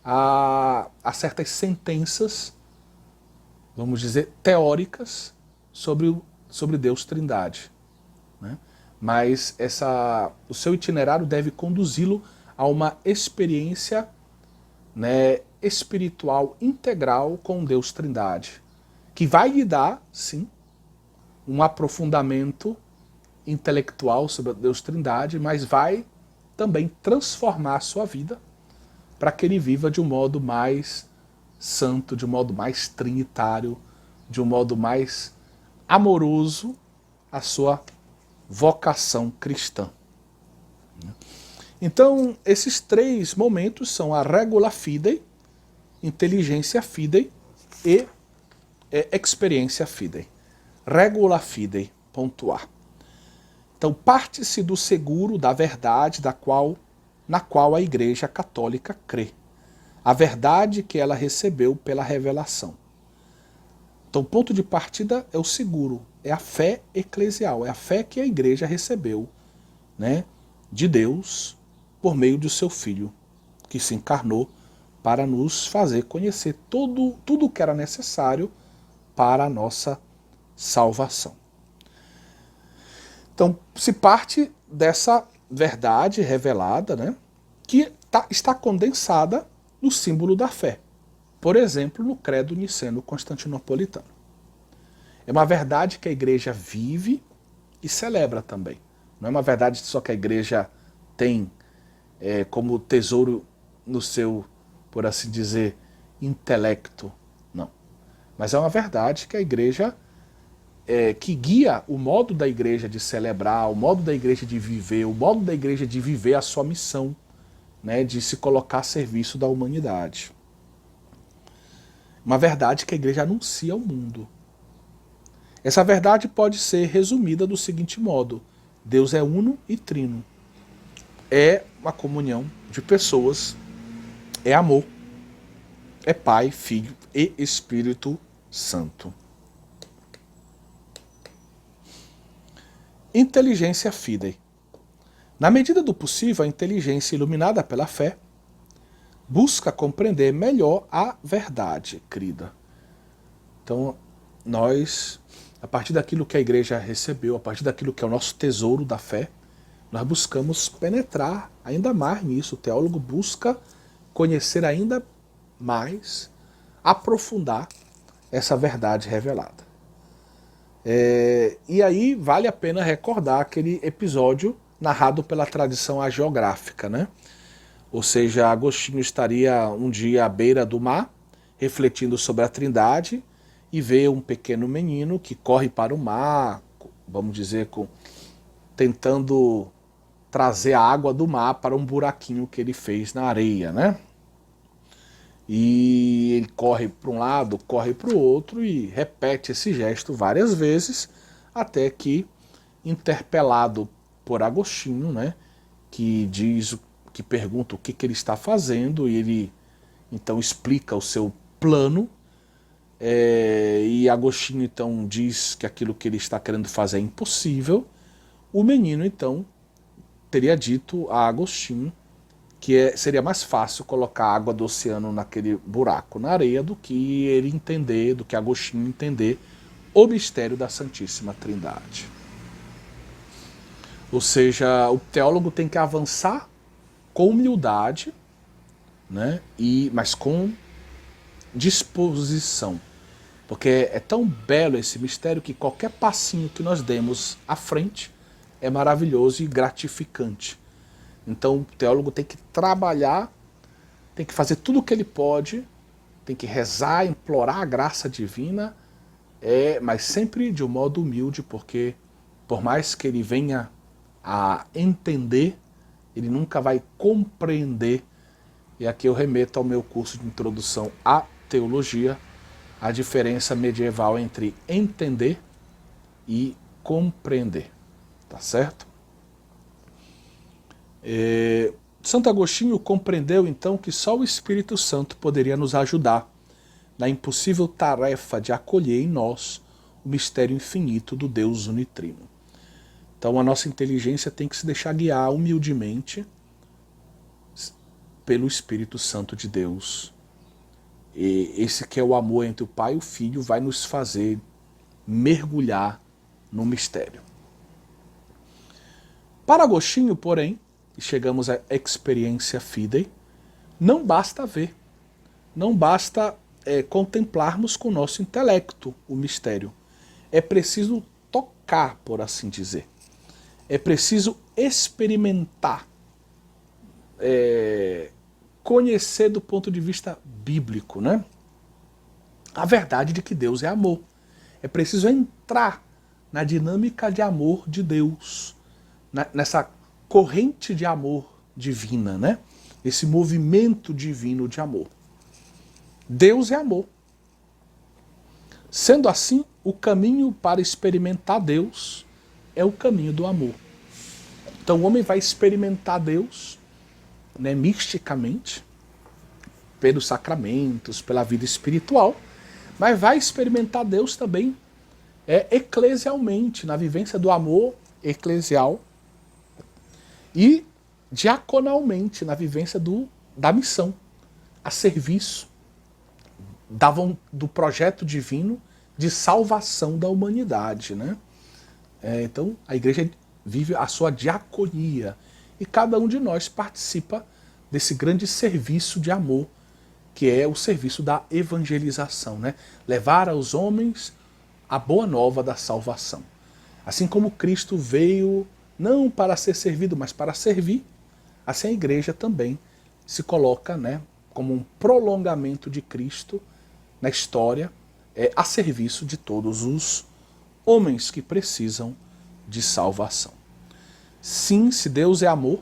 [SPEAKER 1] a certas sentenças, vamos dizer, teóricas sobre Deus Trindade, né? Mas o seu itinerário deve conduzi-lo a uma experiência, né, espiritual integral com Deus Trindade, que vai lhe dar, sim, um aprofundamento intelectual sobre a Deus Trindade, mas vai também transformar a sua vida, para que ele viva de um modo mais santo, de um modo mais trinitário, de um modo mais amoroso a sua vocação cristã. Então, esses três momentos são a regula fidei, inteligência fidei e experiência fidei. Regula fidei, ponto A. Então, parte-se do seguro da verdade na qual a Igreja Católica crê. A verdade que ela recebeu pela revelação. Então, o ponto de partida é o seguro, é a fé eclesial, é a fé que a Igreja recebeu, né, de Deus por meio do seu Filho, que se encarnou para nos fazer conhecer tudo o que era necessário para a nossa salvação. Então, se parte dessa verdade revelada, né, que está condensada no símbolo da fé. Por exemplo, no credo niceno-constantinopolitano. É uma verdade que a igreja vive e celebra também. Não é uma verdade só que a igreja tem como tesouro no seu, por assim dizer, intelecto. Não. Mas é uma verdade que a igreja, que guia o modo da igreja de celebrar, o modo da igreja de viver, o modo da igreja de viver a sua missão, né, de se colocar a serviço da humanidade. Uma verdade que a igreja anuncia ao mundo. Essa verdade pode ser resumida do seguinte modo: Deus é uno e trino. É uma comunhão de pessoas, é amor, é Pai, Filho e Espírito Santo. Inteligência fidei. Na medida do possível, a inteligência iluminada pela fé busca compreender melhor a verdade, querida. Então, nós, a partir daquilo que a igreja recebeu, a partir daquilo que é o nosso tesouro da fé, nós buscamos penetrar ainda mais nisso. O teólogo busca conhecer ainda mais, aprofundar essa verdade revelada. E aí vale a pena recordar aquele episódio narrado pela tradição hagiográfica, né? Ou seja, Agostinho estaria um dia à beira do mar, refletindo sobre a Trindade, e vê um pequeno menino que corre para o mar, vamos dizer, tentando trazer a água do mar para um buraquinho que ele fez na areia, né? E ele corre para um lado, corre para o outro e repete esse gesto várias vezes, até que, interpelado por Agostinho, né, que pergunta o que ele está fazendo, e ele então explica o seu plano, e Agostinho então diz que aquilo que ele está querendo fazer é impossível. O menino então teria dito a Agostinho que seria mais fácil colocar a água do oceano naquele buraco na areia do que ele entender, do que Agostinho entender o mistério da Santíssima Trindade. Ou seja, o teólogo tem que avançar com humildade, né, mas com disposição. Porque é tão belo esse mistério que qualquer passinho que nós demos à frente é maravilhoso e gratificante. Então o teólogo tem que trabalhar, tem que fazer tudo o que ele pode, tem que rezar, implorar a graça divina, mas sempre de um modo humilde, porque por mais que ele venha a entender, ele nunca vai compreender. E aqui eu remeto ao meu curso de introdução à teologia, a diferença medieval entre entender e compreender. Tá certo? Santo Agostinho compreendeu então que só o Espírito Santo poderia nos ajudar na impossível tarefa de acolher em nós o mistério infinito do Deus unitrino. Então a nossa inteligência tem que se deixar guiar humildemente pelo Espírito Santo de Deus. E esse que é o amor entre o Pai e o Filho vai nos fazer mergulhar no mistério. Para Agostinho, porém, e chegamos à experiência fidei, não basta ver, não basta contemplarmos com o nosso intelecto o mistério. É preciso tocar, por assim dizer. É preciso experimentar conhecer do ponto de vista bíblico, né? A verdade de que Deus é amor. É preciso entrar na dinâmica de amor de Deus, nessa corrente de amor divina, né? Esse movimento divino de amor. Deus é amor. Sendo assim, o caminho para experimentar Deus é o caminho do amor. Então o homem vai experimentar Deus, né, misticamente, pelos sacramentos, pela vida espiritual, mas vai experimentar Deus também eclesialmente, na vivência do amor eclesial e diaconalmente, na vivência da missão, a serviço do projeto divino de salvação da humanidade, né? Então a igreja vive a sua diaconia e cada um de nós participa desse grande serviço de amor que é o serviço da evangelização, né? Levar aos homens a boa nova da salvação. Assim como Cristo veio não para ser servido, mas para servir, assim a igreja também se coloca, né, como um prolongamento de Cristo na história, a serviço de todos os homens que precisam de salvação. Sim, se Deus é amor,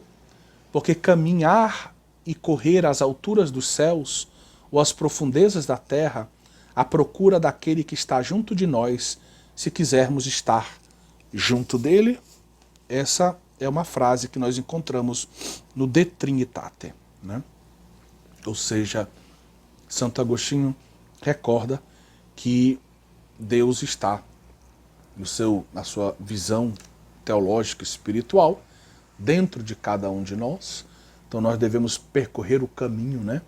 [SPEAKER 1] porque caminhar e correr às alturas dos céus ou às profundezas da terra à procura daquele que está junto de nós, se quisermos estar junto dele, essa é uma frase que nós encontramos no De Trinitate, né? Ou seja, Santo Agostinho recorda que Deus está na sua visão teológica espiritual dentro de cada um de nós. Então nós devemos percorrer o caminho, né,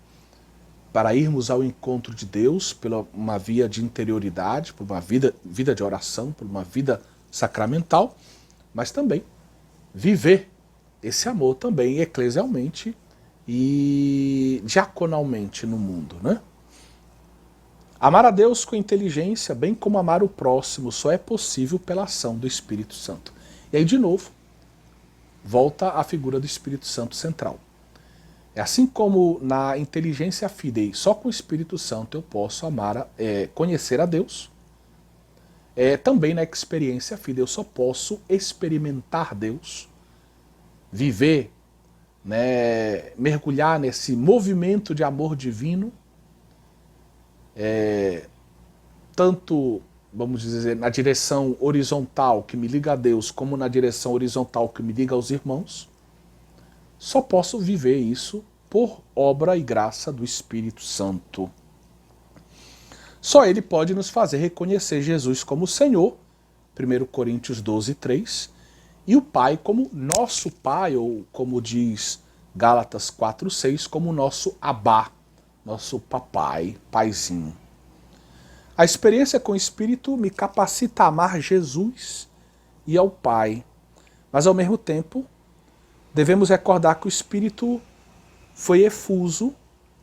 [SPEAKER 1] para irmos ao encontro de Deus por uma via de interioridade, por uma vida de oração, por uma vida sacramental, mas também viver esse amor também eclesialmente e diaconalmente no mundo, né? Amar a Deus com inteligência, bem como amar o próximo, só é possível pela ação do Espírito Santo. E aí, de novo, volta a figura do Espírito Santo central. É assim como na inteligência fidei, só com o Espírito Santo eu posso conhecer a Deus. Também na experiência fidei eu só posso experimentar Deus, viver, né, mergulhar nesse movimento de amor divino, tanto, vamos dizer, na direção horizontal que me liga a Deus, como na direção horizontal que me liga aos irmãos. Só posso viver isso por obra e graça do Espírito Santo. Só Ele pode nos fazer reconhecer Jesus como Senhor, 1 Coríntios 12, 3, e o Pai como nosso Pai, ou como diz Gálatas 4, 6, como nosso Abá, nosso papai, paizinho. A experiência com o Espírito me capacita a amar Jesus e ao Pai, mas ao mesmo tempo devemos recordar que o Espírito foi efuso,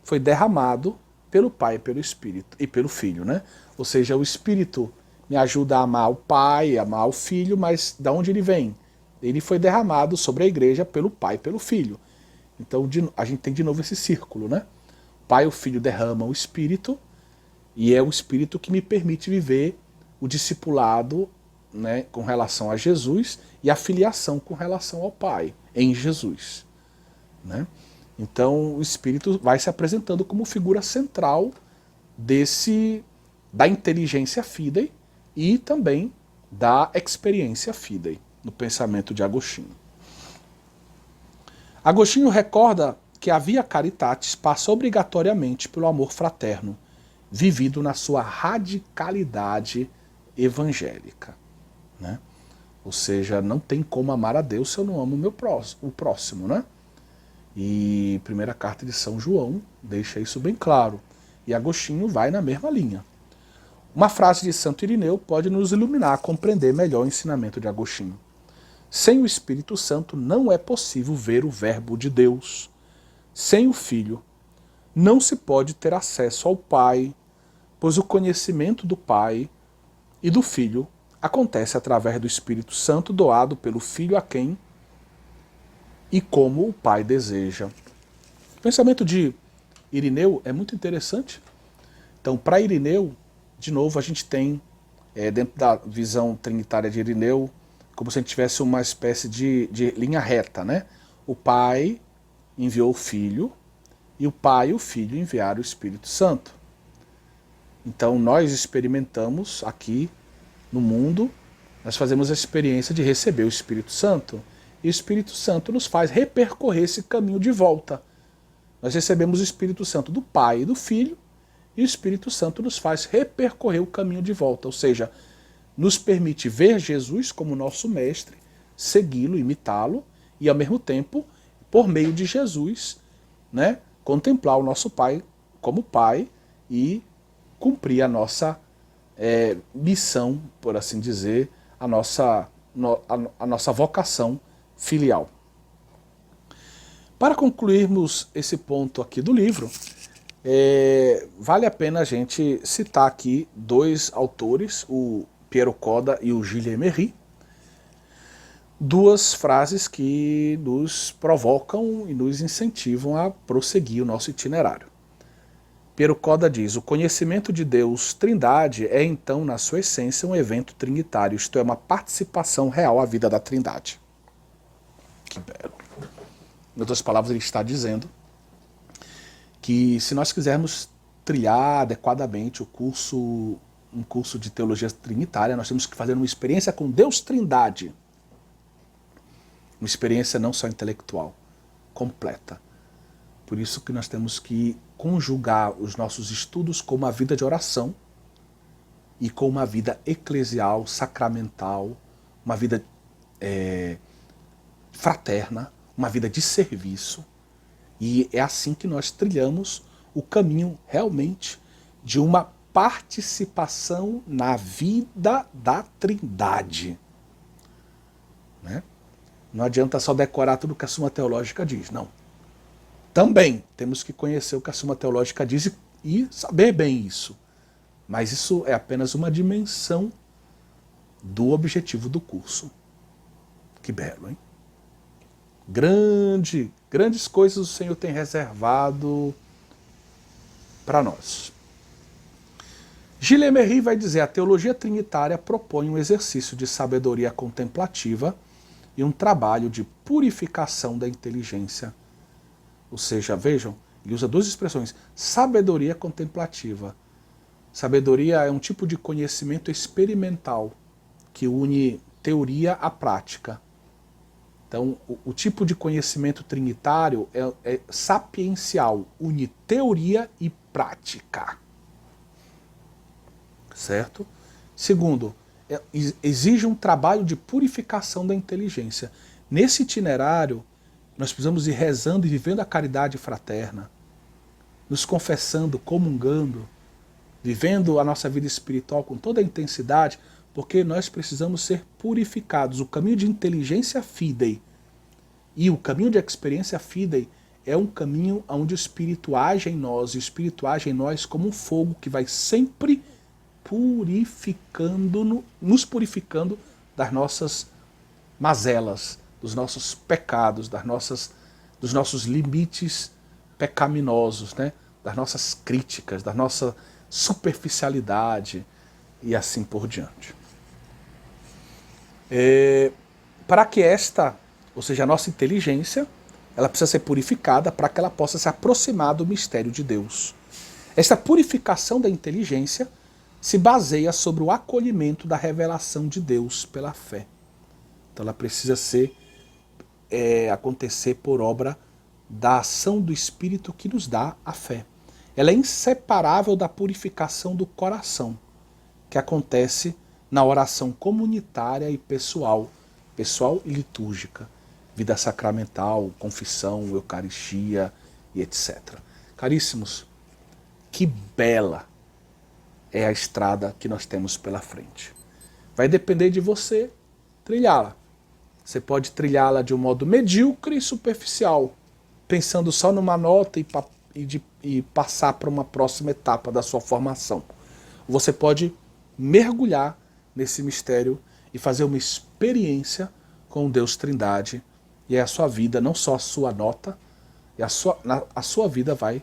[SPEAKER 1] foi derramado pelo Pai, pelo Espírito e pelo Filho, né? Ou seja, o Espírito me ajuda a amar o Pai, a amar o Filho, mas de onde ele vem? Ele foi derramado sobre a igreja pelo Pai e pelo Filho. Então a gente tem de novo esse círculo, né? O Pai e o Filho derramam o Espírito, e é o Espírito que me permite viver o discipulado, né, com relação a Jesus e a filiação com relação ao Pai em Jesus, né? Então o Espírito vai se apresentando como figura central da inteligência fidei e também da experiência fidei no pensamento de Agostinho. Agostinho recorda que a via caritatis passa obrigatoriamente pelo amor fraterno, vivido na sua radicalidade evangélica, né? Ou seja, não tem como amar a Deus se eu não amo o próximo, né? E a primeira carta de São João deixa isso bem claro. E Agostinho vai na mesma linha. Uma frase de Santo Irineu pode nos iluminar a compreender melhor o ensinamento de Agostinho. Sem o Espírito Santo não é possível ver o Verbo de Deus. Sem o Filho não se pode ter acesso ao Pai, pois o conhecimento do Pai e do Filho acontece através do Espírito Santo doado pelo Filho a quem e como o Pai deseja. O pensamento de Irineu é muito interessante. Então, para Irineu, de novo, a gente tem, dentro da visão trinitária de Irineu, como se a gente tivesse uma espécie de linha reta, né? O Pai enviou o Filho, e o Pai e o Filho enviaram o Espírito Santo. Então, nós experimentamos aqui no mundo, nós fazemos a experiência de receber o Espírito Santo, e o Espírito Santo nos faz repercorrer esse caminho de volta. Nós recebemos o Espírito Santo do Pai e do Filho, e o Espírito Santo nos faz repercorrer o caminho de volta, ou seja, nos permite ver Jesus como nosso mestre, segui-lo, imitá-lo, e ao mesmo tempo, por meio de Jesus, né, contemplar o nosso Pai como Pai e cumprir a nossa missão, por assim dizer, a nossa vocação filial. Para concluirmos esse ponto aqui do livro, vale a pena a gente citar aqui dois autores, o Piero Coda e o Gilles Emery, duas frases que nos provocam e nos incentivam a prosseguir o nosso itinerário. Piero Coda diz: o conhecimento de Deus Trindade é então, na sua essência, um evento trinitário, isto é, uma participação real à vida da Trindade. Que belo. Em outras palavras, ele está dizendo que se nós quisermos trilhar adequadamente um curso de teologia trinitária, nós temos que fazer uma experiência com Deus Trindade. Uma experiência não só intelectual, completa. Por isso que nós temos que conjugar os nossos estudos com uma vida de oração e com uma vida eclesial, sacramental, uma vida fraterna, uma vida de serviço. E é assim que nós trilhamos o caminho realmente de uma participação na vida da Trindade. Né? Não adianta só decorar tudo que a Suma Teológica diz, não. Também temos que conhecer o que a Suma Teológica diz e saber bem isso. Mas isso é apenas uma dimensão do objetivo do curso. Que belo, hein? Grandes coisas o Senhor tem reservado para nós. Gilles Emery vai dizer: a teologia trinitária propõe um exercício de sabedoria contemplativa e um trabalho de purificação da inteligência. Ou seja, vejam, ele usa duas expressões: sabedoria contemplativa. Sabedoria é um tipo de conhecimento experimental que une teoria à prática. Então, o tipo de conhecimento trinitário é sapiencial, une teoria e prática. Certo? Segundo, exige um trabalho de purificação da inteligência. Nesse itinerário, nós precisamos ir rezando e vivendo a caridade fraterna, nos confessando, comungando, vivendo a nossa vida espiritual com toda a intensidade, porque nós precisamos ser purificados. O caminho de inteligência fidei e o caminho de experiência fidei é um caminho onde o Espírito age em nós, e o Espírito age em nós como um fogo que vai sempre nos purificando das nossas mazelas, dos nossos pecados, dos nossos limites pecaminosos, né? Das nossas críticas, da nossa superficialidade e assim por diante. Para que ou seja, a nossa inteligência, ela precisa ser purificada para que ela possa se aproximar do mistério de Deus. Esta purificação da inteligência se baseia sobre o acolhimento da revelação de Deus pela fé. Então ela precisa acontecer por obra da ação do Espírito que nos dá a fé. Ela é inseparável da purificação do coração, que acontece na oração comunitária e pessoal e litúrgica, vida sacramental, confissão, eucaristia e etc. Caríssimos, que bela é a estrada que nós temos pela frente. Vai depender de você trilhá-la. Você pode trilhá-la de um modo medíocre e superficial, pensando só numa nota e passar para uma próxima etapa da sua formação. Você pode mergulhar nesse mistério e fazer uma experiência com Deus Trindade, e a sua vida, não só a sua nota, a sua vida vai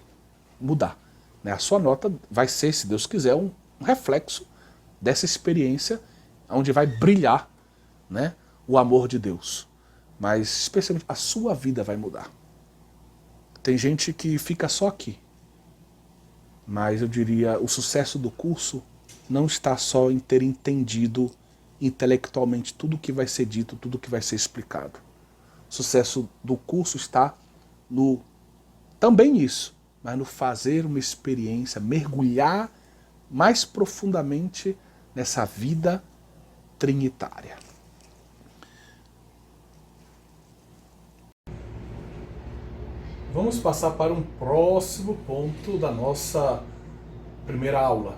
[SPEAKER 1] mudar. Né? A sua nota vai ser, se Deus quiser, um reflexo dessa experiência onde vai brilhar, né, o amor de Deus. Mas especialmente a sua vida vai mudar. Tem gente que fica só aqui. Mas eu diria, o sucesso do curso não está só em ter entendido intelectualmente tudo o que vai ser dito, tudo o que vai ser explicado. O sucesso do curso está no também nisso, mas no fazer uma experiência, mergulhar mais profundamente nessa vida trinitária. Vamos passar para um próximo ponto da nossa primeira aula.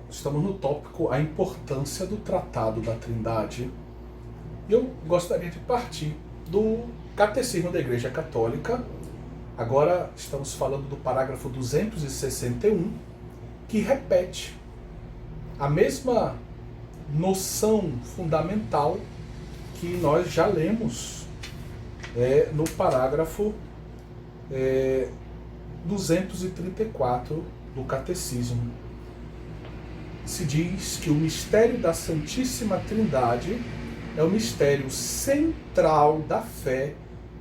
[SPEAKER 1] Estamos no tópico a importância do Tratado da Trindade. E eu gostaria de partir do Catecismo da Igreja Católica. Agora estamos falando do parágrafo 261, que repete a mesma noção fundamental que nós já lemos no parágrafo 234 do Catecismo. Se diz que o mistério da Santíssima Trindade é o mistério central da fé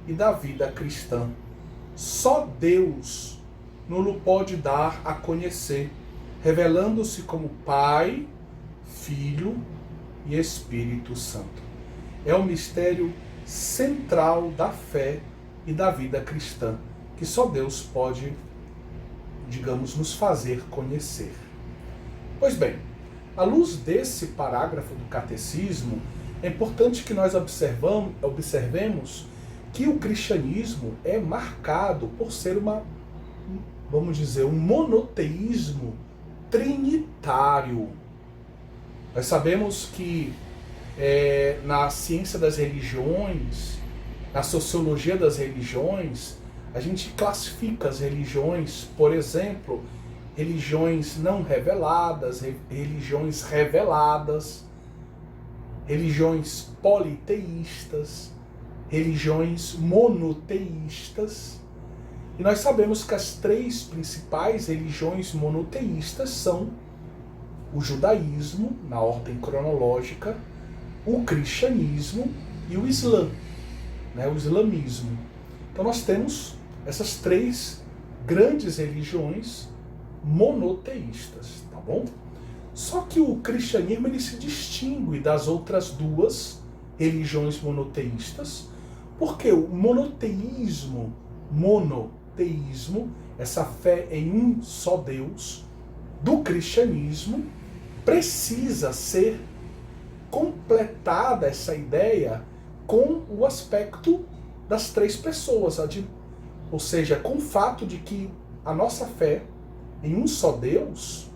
[SPEAKER 1] e da vida cristã. Só Deus nos pode dar a conhecer, revelando-se como Pai, Filho e Espírito Santo. É o mistério central da fé e da vida cristã, que só Deus pode, digamos, nos fazer conhecer. Pois bem, à luz desse parágrafo do Catecismo, é importante que nós observemos que o cristianismo é marcado por ser vamos dizer, um monoteísmo trinitário. Nós sabemos que na ciência das religiões, na sociologia das religiões, a gente classifica as religiões, por exemplo, religiões não reveladas, religiões reveladas, religiões politeístas, religiões monoteístas. E nós sabemos que as três principais religiões monoteístas são o judaísmo, na ordem cronológica, o cristianismo e o islã, né, o islamismo. Então nós temos essas três grandes religiões monoteístas, tá bom? Só que o cristianismo ele se distingue das outras duas religiões monoteístas, porque o monoteísmo, essa fé em um só Deus, do cristianismo, precisa ser completada essa ideia com o aspecto das três pessoas, ou seja, com o fato de que a nossa fé em um só Deus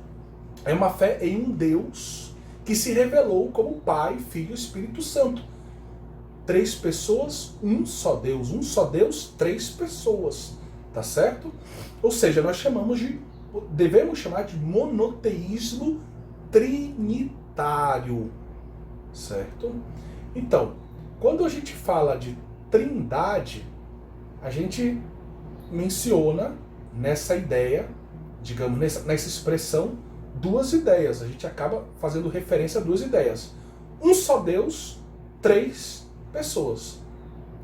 [SPEAKER 1] é uma fé em um Deus que se revelou como Pai, Filho e Espírito Santo. Três pessoas, um só Deus, três pessoas, tá certo? Ou seja, nós devemos chamar de monoteísmo trinitário, certo? Então, quando a gente fala de trindade, a gente menciona nessa ideia, digamos, nessa expressão, duas ideias. A gente acaba fazendo referência a duas ideias. Um só Deus, três pessoas.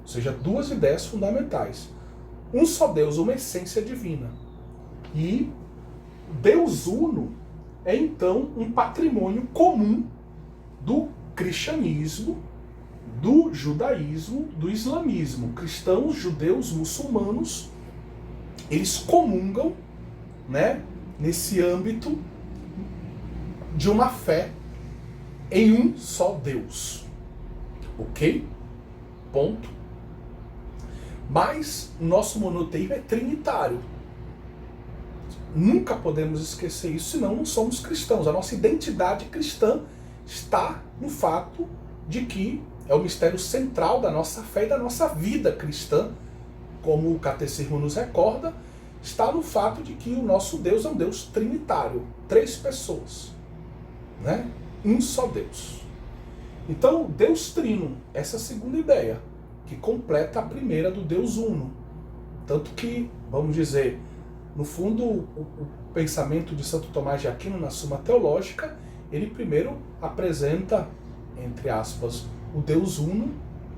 [SPEAKER 1] Ou seja, duas ideias fundamentais. Um só Deus, uma essência divina. E Deus Uno é então um patrimônio comum do cristianismo, do judaísmo, do islamismo. Cristãos, judeus, muçulmanos, eles comungam, né, nesse âmbito de uma fé em um só Deus. Ok? Ponto. Mas nosso monoteísmo é trinitário. Nunca podemos esquecer isso, senão não somos cristãos. A nossa identidade cristã está no fato de que é o mistério central da nossa fé e da nossa vida cristã, como o Catecismo nos recorda, está no fato de que o nosso Deus é um Deus trinitário, três pessoas, né? Um só Deus. Então, Deus Trino, essa é a segunda ideia, que completa a primeira do Deus Uno. Tanto que, vamos dizer, No fundo, o pensamento de Santo Tomás de Aquino na Suma Teológica, ele primeiro apresenta, entre aspas, o Deus Uno,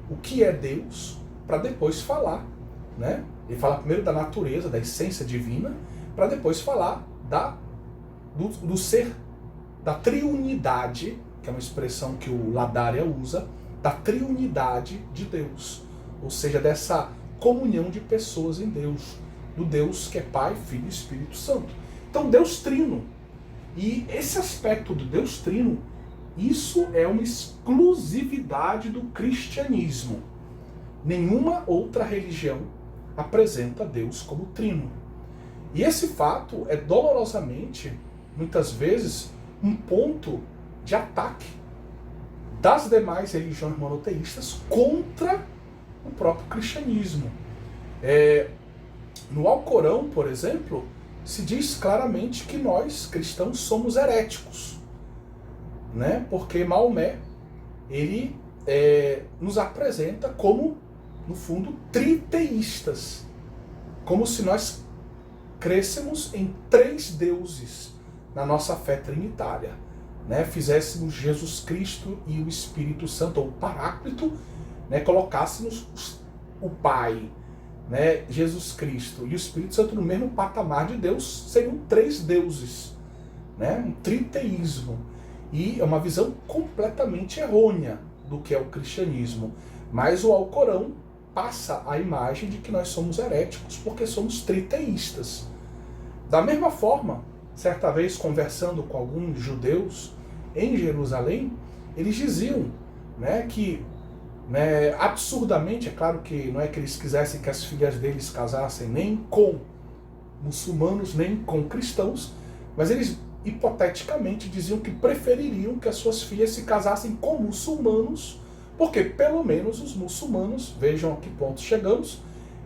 [SPEAKER 1] o que é Deus, para depois falar, né? Ele fala primeiro da natureza, da essência divina, para depois falar do ser, da triunidade, que é uma expressão que o Ladária usa, da triunidade de Deus, ou seja, dessa comunhão de pessoas em Deus, do Deus que é Pai, Filho e Espírito Santo. Então, Deus Trino. E esse aspecto do Deus Trino, isso é uma exclusividade do cristianismo. Nenhuma outra religião apresenta Deus como Trino. E esse fato é dolorosamente, muitas vezes, um ponto de ataque das demais religiões monoteístas contra o próprio cristianismo. No Alcorão, por exemplo, se diz claramente que nós, cristãos, somos heréticos, né? Porque Maomé, ele nos apresenta como, no fundo, triteístas, como se nós crescêssemos em 3 deuses na nossa fé trinitária, né? Fizéssemos Jesus Cristo e o Espírito Santo, ou o Paráclito, né? Colocássemos o Pai, né? Jesus Cristo e o Espírito Santo no mesmo patamar de Deus, seriam 3 deuses, né? Um triteísmo. E é uma visão completamente errônea do que é o cristianismo. Mas o Alcorão passa a imagem de que nós somos heréticos porque somos triteístas. Da mesma forma, certa vez conversando com alguns judeus em Jerusalém, eles diziam, né, que absurdamente, é claro que não é que eles quisessem que as filhas deles casassem nem com muçulmanos, nem com cristãos, mas eles hipoteticamente diziam que prefeririam que as suas filhas se casassem com muçulmanos, porque pelo menos os muçulmanos, vejam a que ponto chegamos,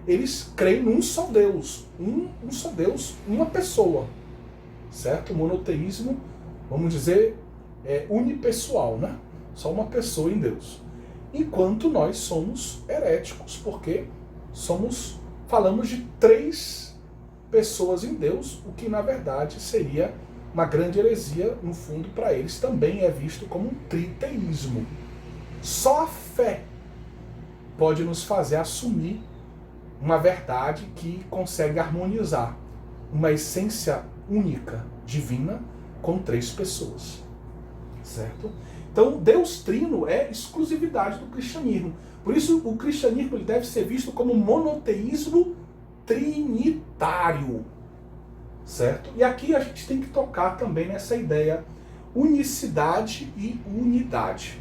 [SPEAKER 1] eles creem num só Deus, um só Deus, uma pessoa, certo? O monoteísmo, vamos dizer, é unipessoal, né? Só uma pessoa em Deus. Enquanto nós somos heréticos, porque falamos de 3 pessoas em Deus, o que na verdade seria uma grande heresia, no fundo, para eles também é visto como um triteísmo. Só a fé pode nos fazer assumir uma verdade que consegue harmonizar uma essência única, divina, com 3 pessoas. Certo? Então, Deus Trino é exclusividade do cristianismo. Por isso, o cristianismo ele deve ser visto como monoteísmo trinitário. Certo? E aqui a gente tem que tocar também nessa ideia unicidade e unidade.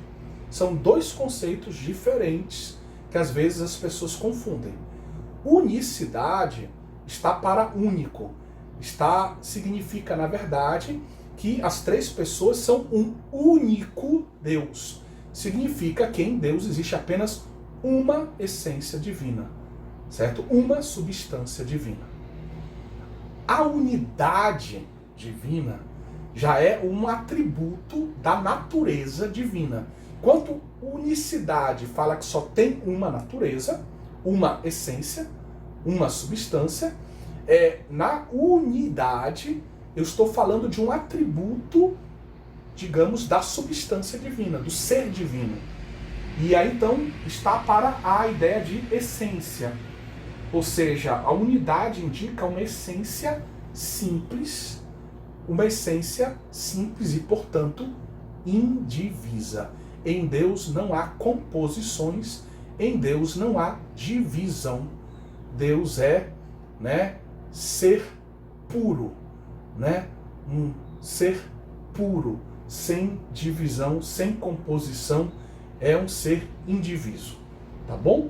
[SPEAKER 1] São 2 conceitos diferentes que às vezes as pessoas confundem. Unicidade está para único. Significa, na verdade, que as 3 pessoas são um único Deus. Significa que em Deus existe apenas uma essência divina, certo? Uma substância divina. A unidade divina já é um atributo da natureza divina. Enquanto unicidade fala que só tem uma natureza, uma essência, uma substância, na unidade eu estou falando de um atributo, digamos, da substância divina, do ser divino. E aí então está para a ideia de essência. Ou seja, a unidade indica uma essência simples e, portanto, indivisa. Em Deus não há composições, em Deus não há divisão. Deus é, ser puro, um ser puro, sem divisão, sem composição, é um ser indiviso. Tá bom?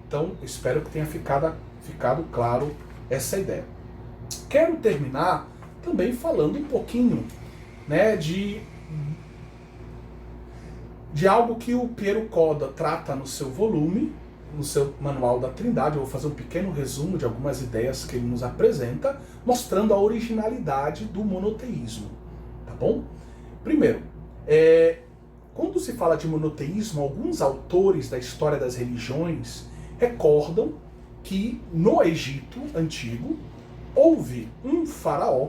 [SPEAKER 1] Então, espero que tenha ficado claro essa ideia. Quero terminar também falando um pouquinho, de algo que o Piero Coda trata no seu volume, no seu Manual da Trindade. Eu vou fazer um pequeno resumo de algumas ideias que ele nos apresenta, mostrando a originalidade do monoteísmo. Tá bom? Primeiro, quando se fala de monoteísmo, alguns autores da história das religiões recordam que no Egito Antigo, houve um faraó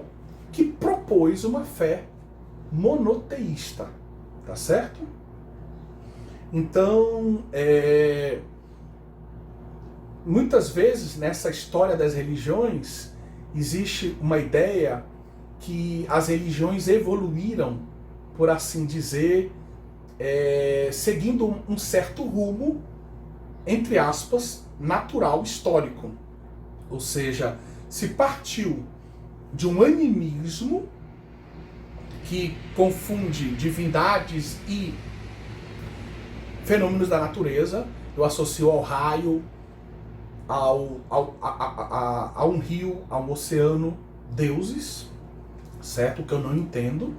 [SPEAKER 1] que propôs uma fé monoteísta, tá certo? Então, muitas vezes nessa história das religiões existe uma ideia que as religiões evoluíram, por assim dizer, seguindo um certo rumo, entre aspas, natural histórico. Ou seja, se partiu de um animismo que confunde divindades e fenômenos da natureza. Eu associo ao raio, a um rio, a um oceano, deuses, certo? Que eu não entendo.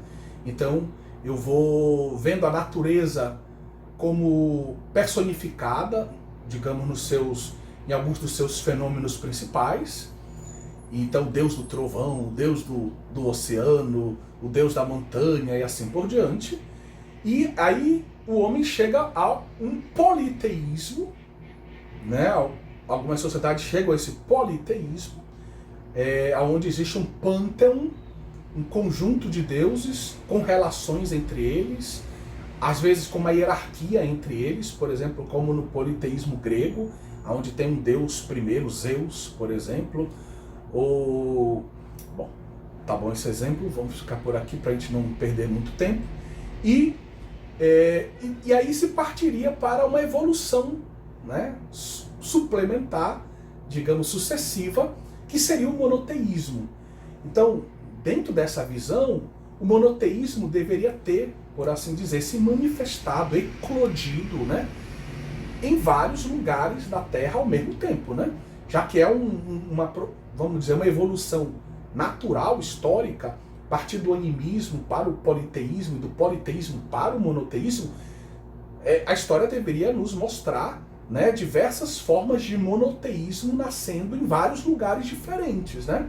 [SPEAKER 1] Então eu vou vendo a natureza como personificada, digamos, em alguns dos seus fenômenos principais. Então, Deus do trovão, o Deus do oceano, o Deus da montanha e assim por diante. E aí o homem chega a um politeísmo, né? Algumas sociedades chegam a esse politeísmo, onde existe um pânteon, um conjunto de deuses com relações entre eles, às vezes com uma hierarquia entre eles, por exemplo, como no politeísmo grego, onde tem um deus primeiro, Zeus, por exemplo, ou... Bom, tá bom esse exemplo, vamos ficar por aqui para a gente não perder muito tempo. E aí se partiria para uma evolução, né, suplementar, digamos, sucessiva, que seria o monoteísmo. Então, dentro dessa visão, o monoteísmo deveria ter, por assim dizer, se manifestado, eclodido, né, em vários lugares da Terra ao mesmo tempo, né? Já que é vamos dizer, uma evolução natural, histórica, a partir do animismo para o politeísmo e do politeísmo para o monoteísmo, a história deveria nos mostrar, né, diversas formas de monoteísmo nascendo em vários lugares diferentes, né,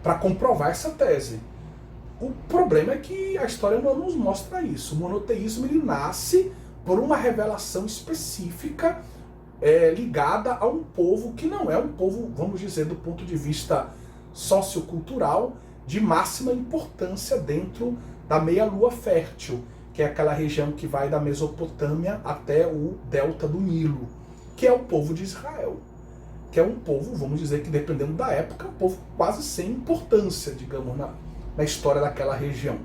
[SPEAKER 1] para comprovar essa tese. O problema é que a história não nos mostra isso. O monoteísmo ele nasce por uma revelação específica ligada a um povo que não é um povo, vamos dizer, do ponto de vista sociocultural, de máxima importância dentro da meia-lua fértil, que é aquela região que vai da Mesopotâmia até o delta do Nilo, que é o povo de Israel, que é um povo, vamos dizer que dependendo da época, um povo quase sem importância, digamos, na história daquela região,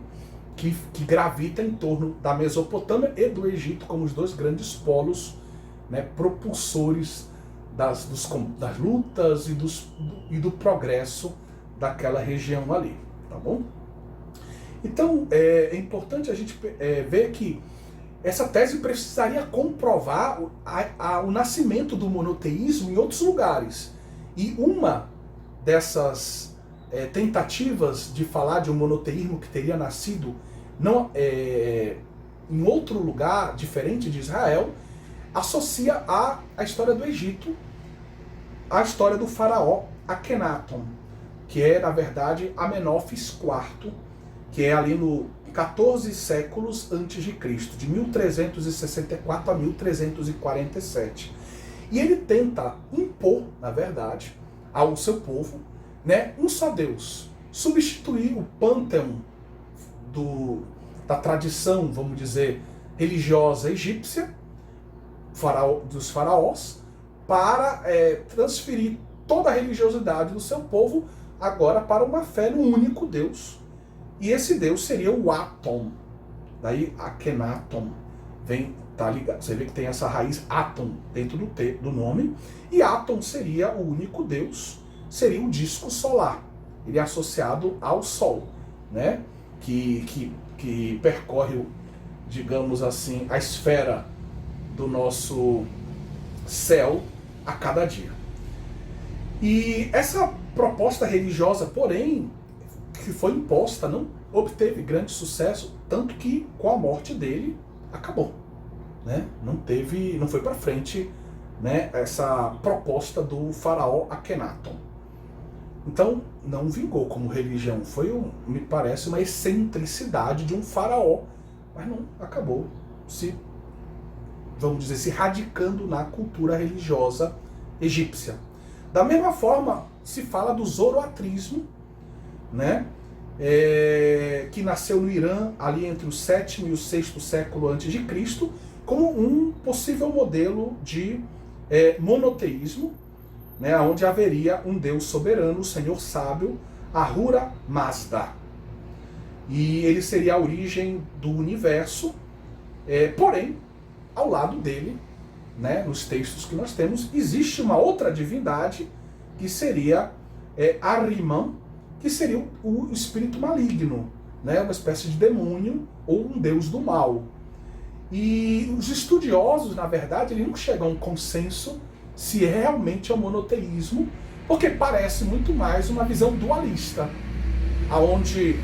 [SPEAKER 1] que gravita em torno da Mesopotâmia e do Egito como os dois grandes polos, né, propulsores das lutas e do progresso daquela região ali, tá bom? Então, é importante a gente ver que essa tese precisaria comprovar o nascimento do monoteísmo em outros lugares. E uma dessas tentativas de falar de um monoteísmo que teria nascido em outro lugar diferente de Israel, associa a história do Egito, a história do faraó Akhenaton, que é, na verdade, Amenófis IV, que é ali no 14 séculos antes de Cristo, de 1364 a 1347. E ele tenta impor, na verdade, ao seu povo, né, um só Deus, substituir o pânteon da tradição, vamos dizer, religiosa egípcia, dos faraós, para transferir toda a religiosidade do seu povo agora para uma fé no único Deus. E esse Deus seria o Aton. Daí Akhenaton tá ligado. Você vê que tem essa raiz Aton dentro do nome. E Aton seria o único Deus, seria o disco solar. Ele é associado ao Sol, né? Que percorre, digamos assim, a esfera do nosso céu a cada dia. E essa proposta religiosa, porém, que foi imposta, não obteve grande sucesso, tanto que com a morte dele acabou, né? Não foi para frente, né, essa proposta do faraó Akhenaton. Então não vingou como religião, me parece, uma excentricidade de um faraó, mas não acabou se radicando na cultura religiosa egípcia. Da mesma forma,
[SPEAKER 2] se fala do zoroatrismo, né? Que nasceu no Irã ali entre o 7º e o 6º século antes de Cristo, como um possível modelo de monoteísmo, né? Onde haveria um Deus soberano, o Senhor sábio, Ahura Mazda. E ele seria a origem do universo, porém, ao lado dele, né, nos textos que nós temos, existe uma outra divindade que seria Ahriman, que seria o espírito maligno, né, uma espécie de demônio ou um deus do mal. E os estudiosos, na verdade, eles não chegam a um consenso se realmente é o monoteísmo, porque parece muito mais uma visão dualista, onde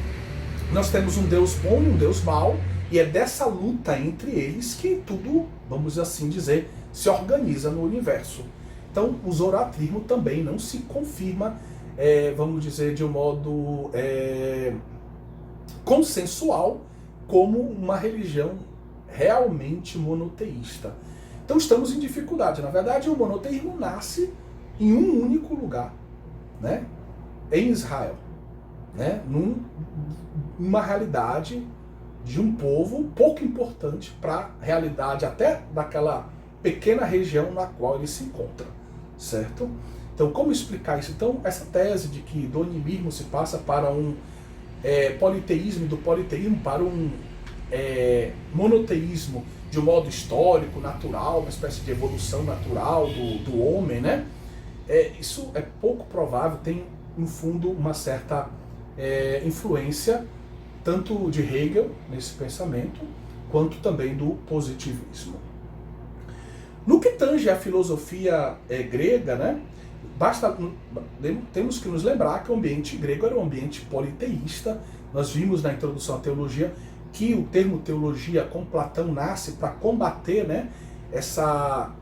[SPEAKER 2] nós temos um Deus bom e um Deus mau, e é dessa luta entre eles que tudo, vamos assim dizer, se organiza no universo. Então, o zoroatrismo também não se confirma, vamos dizer, de um modo consensual, como uma religião realmente monoteísta. Então, estamos em dificuldade. Na verdade, o monoteísmo nasce em um único lugar, né? Em Israel, né? Numa realidade de um povo pouco importante para a realidade até daquela pequena região na qual ele se encontra, certo? Então, como explicar isso? Então, essa tese de que do animismo se passa para um politeísmo, do politeísmo para um monoteísmo de um modo histórico, natural, uma espécie de evolução natural do homem, né? Isso é pouco provável, tem, no fundo, uma certa influência tanto de Hegel, nesse pensamento, quanto também do positivismo. No que tange a filosofia grega, né, temos que nos lembrar que o ambiente grego era um ambiente politeísta. Nós vimos na introdução à teologia que o termo teologia com Platão nasce para combater, né, essa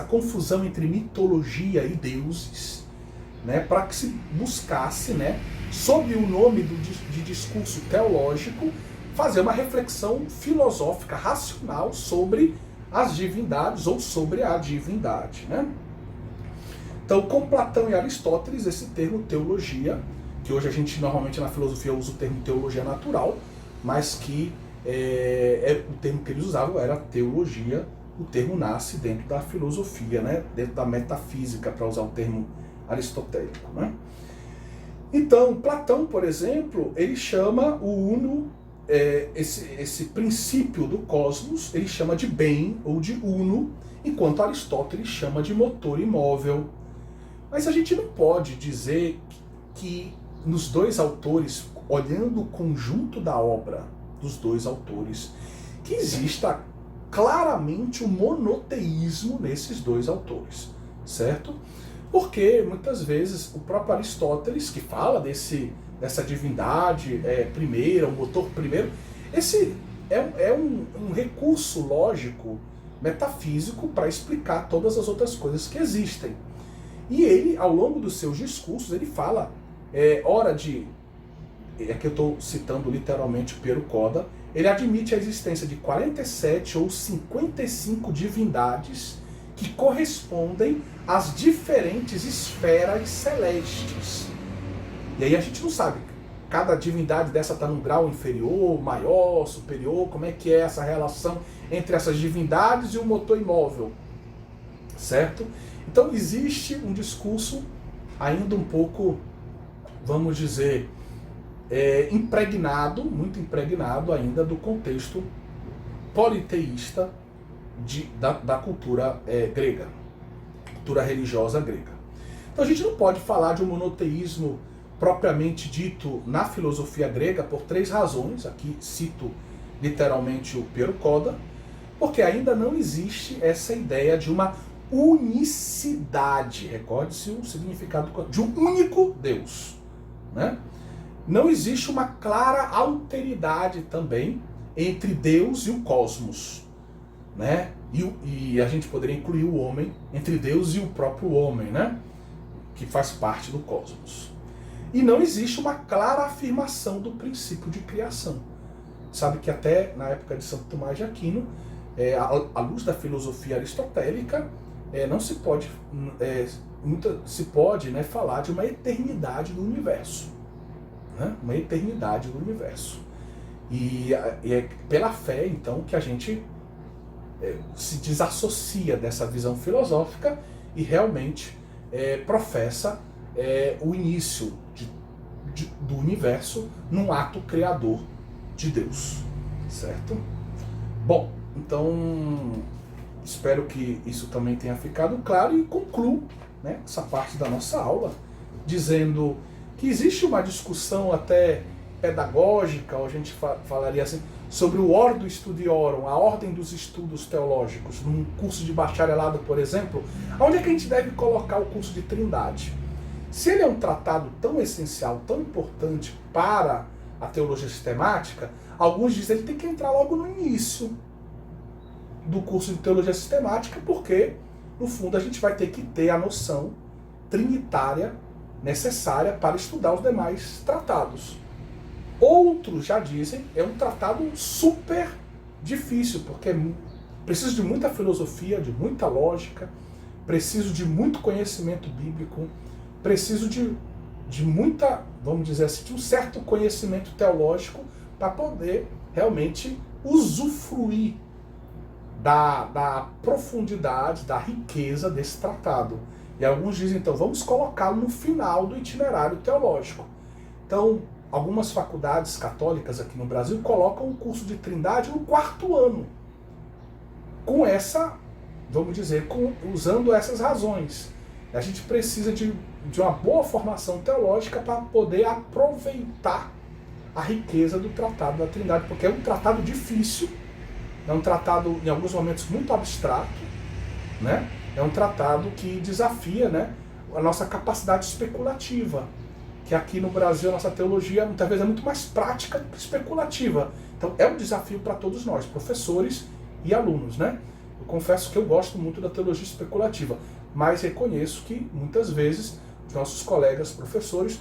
[SPEAKER 2] confusão entre mitologia e deuses, né, para que se buscasse, né, sob o nome de discurso teológico, fazer uma reflexão filosófica, racional sobre as divindades ou sobre a divindade, né? Então, com Platão e Aristóteles, esse termo teologia, que hoje a gente normalmente na filosofia usa o termo teologia natural, mas que o termo que eles usavam era teologia. O termo nasce dentro da filosofia, né? Dentro da metafísica, para usar o termo aristotélico, né? Então, Platão, por exemplo, ele chama o uno, esse princípio do cosmos, ele chama de bem ou de uno, enquanto Aristóteles chama de motor imóvel. Mas a gente não pode dizer que nos dois autores, olhando o conjunto da obra dos dois autores, que exista claramente um monoteísmo nesses dois autores, certo? Porque muitas vezes o próprio Aristóteles, que fala dessa divindade primeira, o motor primeiro, esse é um recurso lógico, metafísico, para explicar todas as outras coisas que existem. E ele, ao longo dos seus discursos, ele fala, aqui eu estou citando literalmente Piero Coda, ele admite a existência de 47 ou 55 divindades que correspondem às diferentes esferas celestes. E aí a gente não sabe, cada divindade dessa está num grau inferior, maior, superior, como é que é essa relação entre essas divindades e o motor imóvel, certo? Então existe um discurso ainda um pouco, vamos dizer, muito impregnado ainda do contexto politeísta da cultura grega, cultura religiosa grega. Então a gente não pode falar de um monoteísmo propriamente dito na filosofia grega por três razões. Aqui cito literalmente o Piero Coda, porque ainda não existe essa ideia de uma unicidade, recorde-se o significado de um único Deus, né? Não existe uma clara alteridade também entre Deus e o cosmos, né? E a gente poderia incluir o homem entre Deus e o próprio homem, né? Que faz parte do cosmos. E não existe uma clara afirmação do princípio de criação. Sabe que até na época de Santo Tomás de Aquino, à luz da filosofia aristotélica, não se pode, se pode, né, falar de uma eternidade do universo. Né? Uma eternidade do universo. E é pela fé, então, que a gente se desassocia dessa visão filosófica e realmente professa o início do universo num ato criador de Deus. Certo? Bom, então espero que isso também tenha ficado claro e concluo, né, essa parte da nossa aula dizendo que existe uma discussão até pedagógica, ou a gente falaria assim, sobre o Ordo Studiorum, a ordem dos estudos teológicos, num curso de bacharelado, por exemplo, onde é que a gente deve colocar o curso de Trindade? Se ele é um tratado tão essencial, tão importante para a teologia sistemática, alguns dizem que ele tem que entrar logo no início do curso de teologia sistemática, porque, no fundo, a gente vai ter que ter a noção trinitária necessária para estudar os demais tratados. Outros já dizem é um tratado super difícil, porque preciso de muita filosofia, de muita lógica, preciso de muito conhecimento bíblico, preciso de muita, vamos dizer assim, de um certo conhecimento teológico para poder realmente usufruir da profundidade, da riqueza desse tratado. E alguns dizem, então, vamos colocá-lo no final do itinerário teológico. Então, algumas faculdades católicas aqui no Brasil colocam o curso de Trindade no 4º ano. Com essa, vamos dizer, usando essas razões. A gente precisa de uma boa formação teológica para poder aproveitar a riqueza do Tratado da Trindade, porque é um tratado difícil, é um tratado, em alguns momentos, muito abstrato, né? É um tratado que desafia, né, a nossa capacidade especulativa, que aqui no Brasil a nossa teologia muitas vezes é muito mais prática do que especulativa. Então é um desafio para todos nós, professores e alunos, né? Eu confesso que eu gosto muito da teologia especulativa, mas reconheço que muitas vezes os nossos colegas professores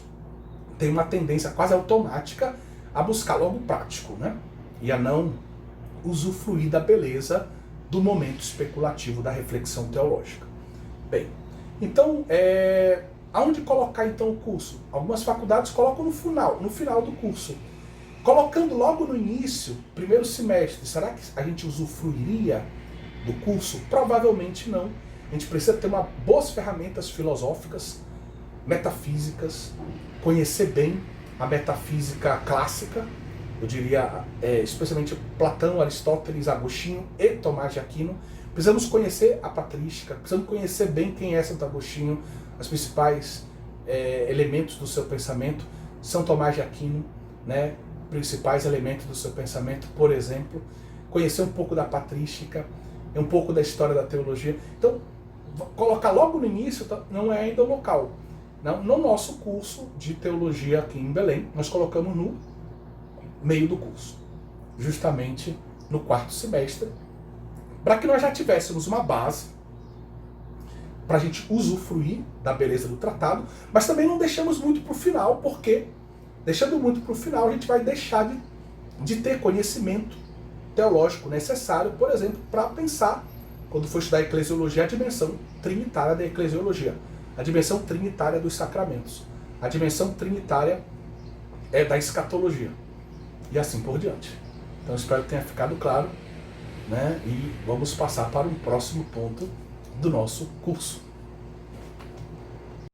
[SPEAKER 2] têm uma tendência quase automática a buscar logo o prático, né? E a não usufruir da beleza do momento especulativo da reflexão teológica. Bem, então, aonde colocar então o curso? Algumas faculdades colocam no final do curso. Colocando logo no início, primeiro semestre, será que a gente usufruiria do curso? Provavelmente não. A gente precisa ter boas ferramentas filosóficas, metafísicas, conhecer bem a metafísica clássica, eu diria, especialmente Platão, Aristóteles, Agostinho e Tomás de Aquino. Precisamos conhecer a patrística, precisamos conhecer bem quem é Santo Agostinho, os principais elementos do seu pensamento, São Tomás de Aquino, né, principais elementos do seu pensamento, por exemplo, conhecer um pouco da patrística, um pouco da história da teologia. Então, colocar logo no início não é ainda o local. Não, no nosso curso de teologia aqui em Belém, nós colocamos no meio do curso, justamente no 4º semestre, para que nós já tivéssemos uma base para a gente usufruir da beleza do tratado, mas também não deixamos muito para o final, porque deixando muito para o final a gente vai deixar de ter conhecimento teológico necessário, por exemplo, para pensar, quando for estudar eclesiologia, a dimensão trinitária da eclesiologia, a dimensão trinitária dos sacramentos, a dimensão trinitária da escatologia, e assim por diante. Então espero que tenha ficado claro, né? E vamos passar para um próximo ponto do nosso curso.